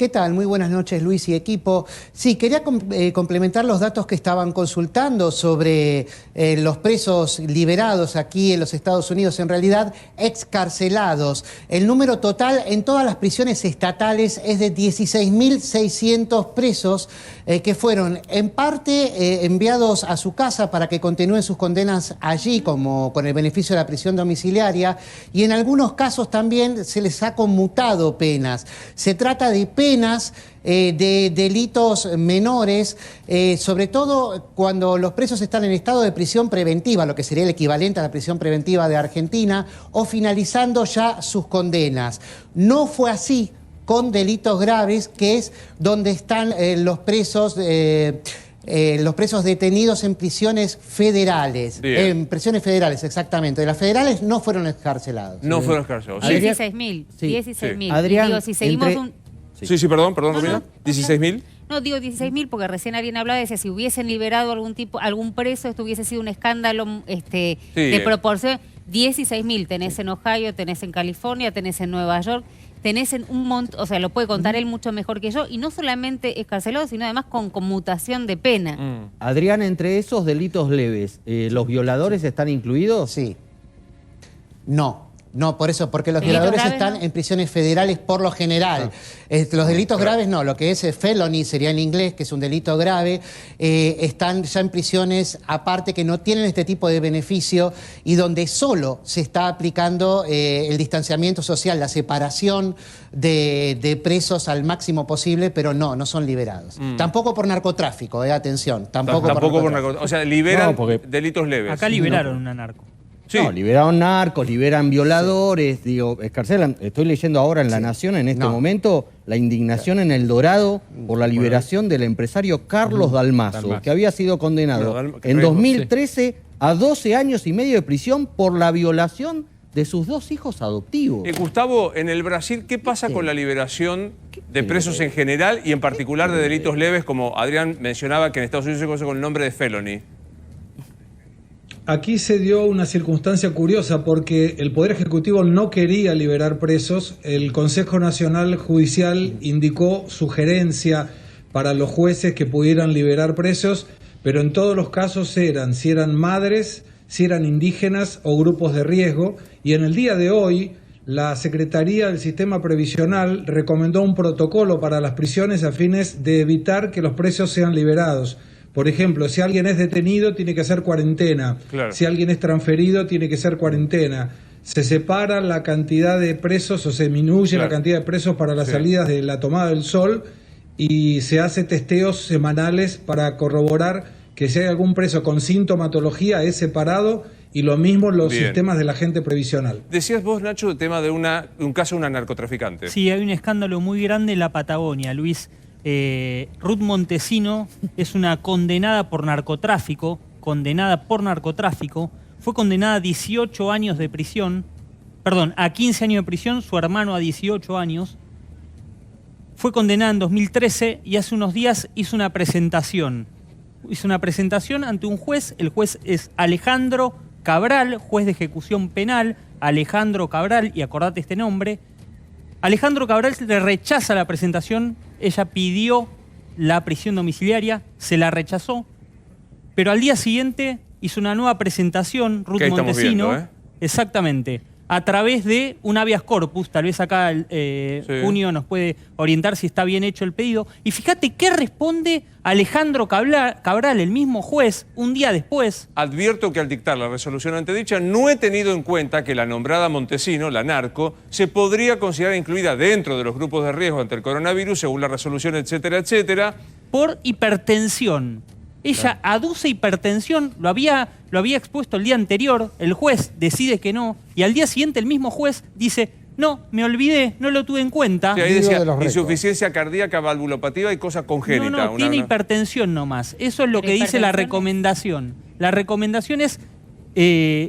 ¿Qué tal? Muy buenas noches, Luis y equipo. Sí, quería complementar los datos que estaban consultando sobre los presos liberados aquí en los Estados Unidos, en realidad excarcelados. El número total en todas las prisiones estatales es de 16.600 presos que fueron en parte enviados a su casa para que continúen sus condenas allí, como con el beneficio de la prisión domiciliaria, y en algunos casos también se les ha conmutado penas. Se trata de penas de delitos menores, sobre todo cuando los presos están en estado de prisión preventiva, lo que sería el equivalente a la prisión preventiva de Argentina, o finalizando ya sus condenas. No fue así con delitos graves, que es donde están los presos detenidos en prisiones federales. Bien. En prisiones federales, exactamente. Las federales no fueron excarcelados. No fueron excarcelados. 16.000. Sí. 16.000. Adrián, Digo, si seguimos entre- Sí, perdón, Romina. 16.000. No, digo 16.000 porque recién alguien hablaba y decía, si hubiesen liberado algún preso, esto hubiese sido un escándalo de proporción. 16.000 tenés en Ohio, tenés en California, tenés en Nueva York, tenés en un montón, o sea, lo puede contar él mucho mejor que yo, y no solamente excarcelado, sino además con conmutación de pena. Adrián, entre esos delitos leves, ¿los violadores están incluidos? Sí. No, por eso, porque los ¿Delitos violadores graves, están no? en prisiones federales por lo general. Los delitos graves no, lo que es felony sería en inglés, que es un delito grave, están ya en prisiones aparte que no tienen este tipo de beneficio y donde solo se está aplicando el distanciamiento social, la separación de presos al máximo posible, pero no son liberados. Tampoco por narcotráfico, atención, tampoco por narcotráfico. O sea, liberan No, porque- delitos leves. Acá liberaron una narco. Sí. No, liberaron narcos, liberan violadores, digo, excarcelan. Estoy leyendo ahora en La Nación, en este momento, la indignación en El Dorado por la liberación del empresario Carlos Dalmazo, que había sido condenado en 2013 a 12 años y medio de prisión por la violación de sus 2 hijos adoptivos. Gustavo, en el Brasil, ¿qué pasa con la liberación de presos en general y en particular de delitos leves, como Adrián mencionaba, que en Estados Unidos se conoce con el nombre de felony? Aquí se dio una circunstancia curiosa porque el Poder Ejecutivo no quería liberar presos. El Consejo Nacional Judicial indicó sugerencia para los jueces que pudieran liberar presos, pero en todos los casos si eran madres, si eran indígenas o grupos de riesgo. Y en el día de hoy, la Secretaría del Sistema Previsional recomendó un protocolo para las prisiones a fines de evitar que los presos sean liberados. Por ejemplo, si alguien es detenido, tiene que hacer cuarentena. Claro. Si alguien es transferido, tiene que hacer cuarentena. Se separa la cantidad de presos o se disminuye la cantidad de presos para las salidas de la tomada del sol y se hace testeos semanales para corroborar que si hay algún preso con sintomatología es separado, y lo mismo los sistemas de la gente previsional. Decías vos, Nacho, el tema de un caso de una narcotraficante. Sí, hay un escándalo muy grande en la Patagonia, Luis. Ruth Montesino es una condenada por narcotráfico, fue condenada a 18 años de prisión, perdón, a 15 años de prisión, su hermano a 18 años, fue condenada en 2013 y hace unos días hizo una presentación ante un juez. El juez es Alejandro Cabral, juez de ejecución penal, Alejandro Cabral, y acordate este nombre. Alejandro Cabral le rechaza la presentación, ella pidió la prisión domiciliaria, se la rechazó, pero al día siguiente hizo una nueva presentación, Ruth Montesino, exactamente, a través de un habeas corpus, tal vez acá Junio nos puede orientar si está bien hecho el pedido, y fíjate qué responde Alejandro Cabral, el mismo juez, un día después. Advierto que al dictar la resolución antedicha no he tenido en cuenta que la nombrada Montesino, la narco, se podría considerar incluida dentro de los grupos de riesgo ante el coronavirus, según la resolución, etcétera, etcétera. Por hipertensión. Ella aduce hipertensión, lo había expuesto el día anterior, el juez decide que no, y al día siguiente el mismo juez dice, no, me olvidé, no lo tuve en cuenta. Sí, ahí decía, insuficiencia cardíaca, valvulopativa y cosa congénita. No, tiene hipertensión nomás. Eso es lo que dice la recomendación. La recomendación es,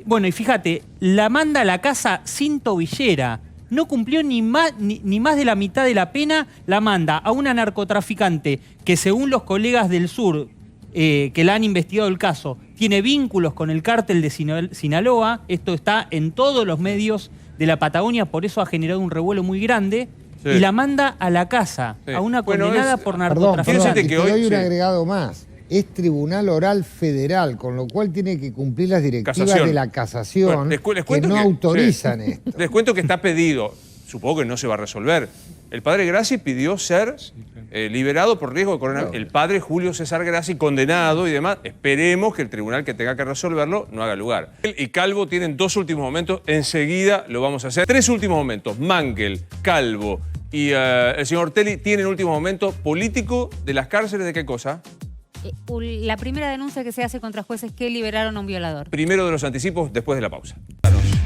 bueno, y fíjate, la manda a la casa sin tobillera. No cumplió ni más de la mitad de la pena, la manda a una narcotraficante que, según los colegas del sur, que la han investigado el caso, tiene vínculos con el cártel de Sinaloa. Esto está en todos los medios de la Patagonia, por eso ha generado un revuelo muy grande. y la manda a la casa, a una condenada por narcotráfico. Perdón, y te doy un agregado más. Es tribunal oral federal, con lo cual tiene que cumplir las directivas de la casación, Bueno, que no autorizan sí. esto. Les cuento que está pedido, supongo que no se va a resolver. El padre Grassi pidió ser liberado por riesgo de coronavirus. El padre Julio César Grassi, condenado y demás. Esperemos que el tribunal que tenga que resolverlo no haga lugar. Él y Calvo tienen 2 últimos momentos, enseguida lo vamos a hacer. 3 últimos momentos, Mangel, Calvo y el señor Ortelli tienen último momento político de las cárceles. ¿De qué cosa? La primera denuncia que se hace contra jueces que liberaron a un violador. Primero de los anticipos, después de la pausa.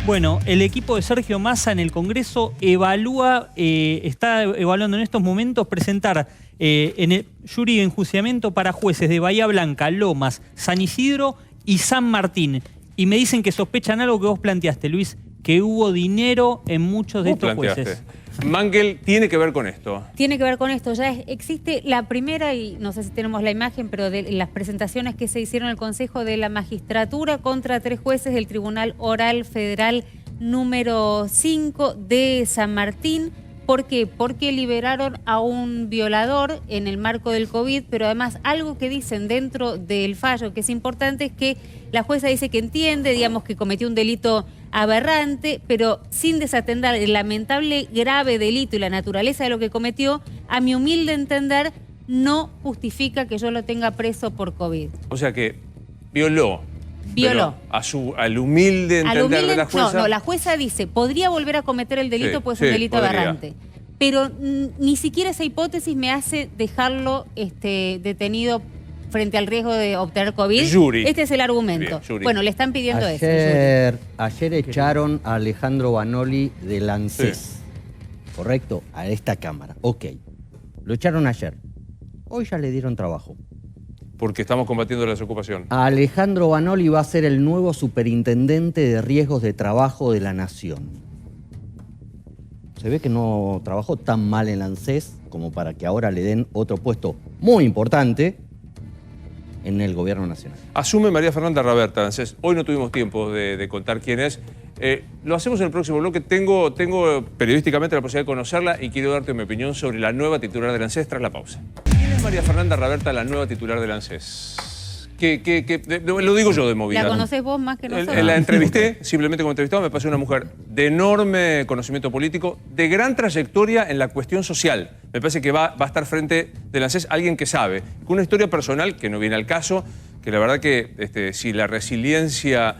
Bueno, el equipo de Sergio Massa en el Congreso está evaluando en estos momentos presentar en el jury de enjuiciamiento para jueces de Bahía Blanca, Lomas, San Isidro y San Martín. Y me dicen que sospechan algo que vos planteaste, Luis, que hubo dinero en muchos de estos jueces. Mangel tiene que ver con esto. Tiene que ver con esto. Ya existe la primera, y no sé si tenemos la imagen, pero de las presentaciones que se hicieron en el Consejo de la Magistratura contra 3 jueces del Tribunal Oral Federal número 5 de San Martín. ¿Por qué? Porque liberaron a un violador en el marco del COVID, pero además algo que dicen dentro del fallo que es importante es que la jueza dice que entiende, digamos, que cometió un delito aberrante, pero sin desatender el lamentable grave delito y la naturaleza de lo que cometió, a mi humilde entender, no justifica que yo lo tenga preso por COVID. O sea que violó. Al humilde entender de la jueza. No, la jueza dice, podría volver a cometer el delito, pues es un delito aberrante. Pero ni siquiera esa hipótesis me hace dejarlo detenido frente al riesgo de obtener COVID. Jury. Este es el argumento. Bien, bueno, le están pidiendo eso. Ayer echaron a Alejandro Banoli del ANSES, ¿correcto? A esta Cámara. Ok. Lo echaron ayer. Hoy ya le dieron trabajo. Porque estamos combatiendo la desocupación. Alejandro Banoli va a ser el nuevo superintendente de riesgos de trabajo de la Nación. Se ve que no trabajó tan mal en la ANSES como para que ahora le den otro puesto muy importante en el gobierno nacional. Asume María Fernanda Raberta, ANSES. Hoy no tuvimos tiempo de contar quién es. Lo hacemos en el próximo bloque. Tengo periodísticamente la posibilidad de conocerla y quiero darte mi opinión sobre la nueva titular del ANSES tras la pausa. ¿Quién es María Fernanda Raberta, la nueva titular del ANSES? Lo digo yo de movida. ¿La conocés vos más que nosotros? La entrevisté, simplemente como entrevistado, me pareció una mujer de enorme conocimiento político, de gran trayectoria en la cuestión social. Me parece que va a estar frente del ANSES alguien que sabe, con una historia personal que no viene al caso, que la verdad que si la resiliencia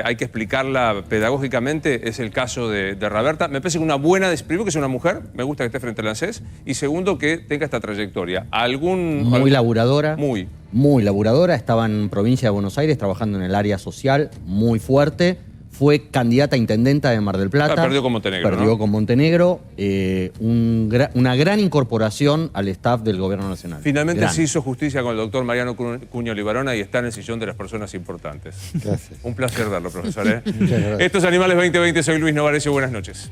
hay que explicarla pedagógicamente, es el caso de Raberta. Me parece que una buena, primero que es una mujer, me gusta que esté frente al ANSES, y segundo que tenga esta trayectoria. Muy laburadora. Muy laburadora, estaba en provincia de Buenos Aires trabajando en el área social, muy fuerte. Fue candidata a intendenta de Mar del Plata. Perdió con Montenegro, Perdió con Montenegro. Una gran incorporación al staff del gobierno nacional. Finalmente se hizo justicia con el doctor Mariano Cuño Libarona y está en el sillón de las personas importantes. Gracias. Un placer darlo, profesor. Muchas gracias. Estos Animales 2020, soy Luis Novarecio, buenas noches.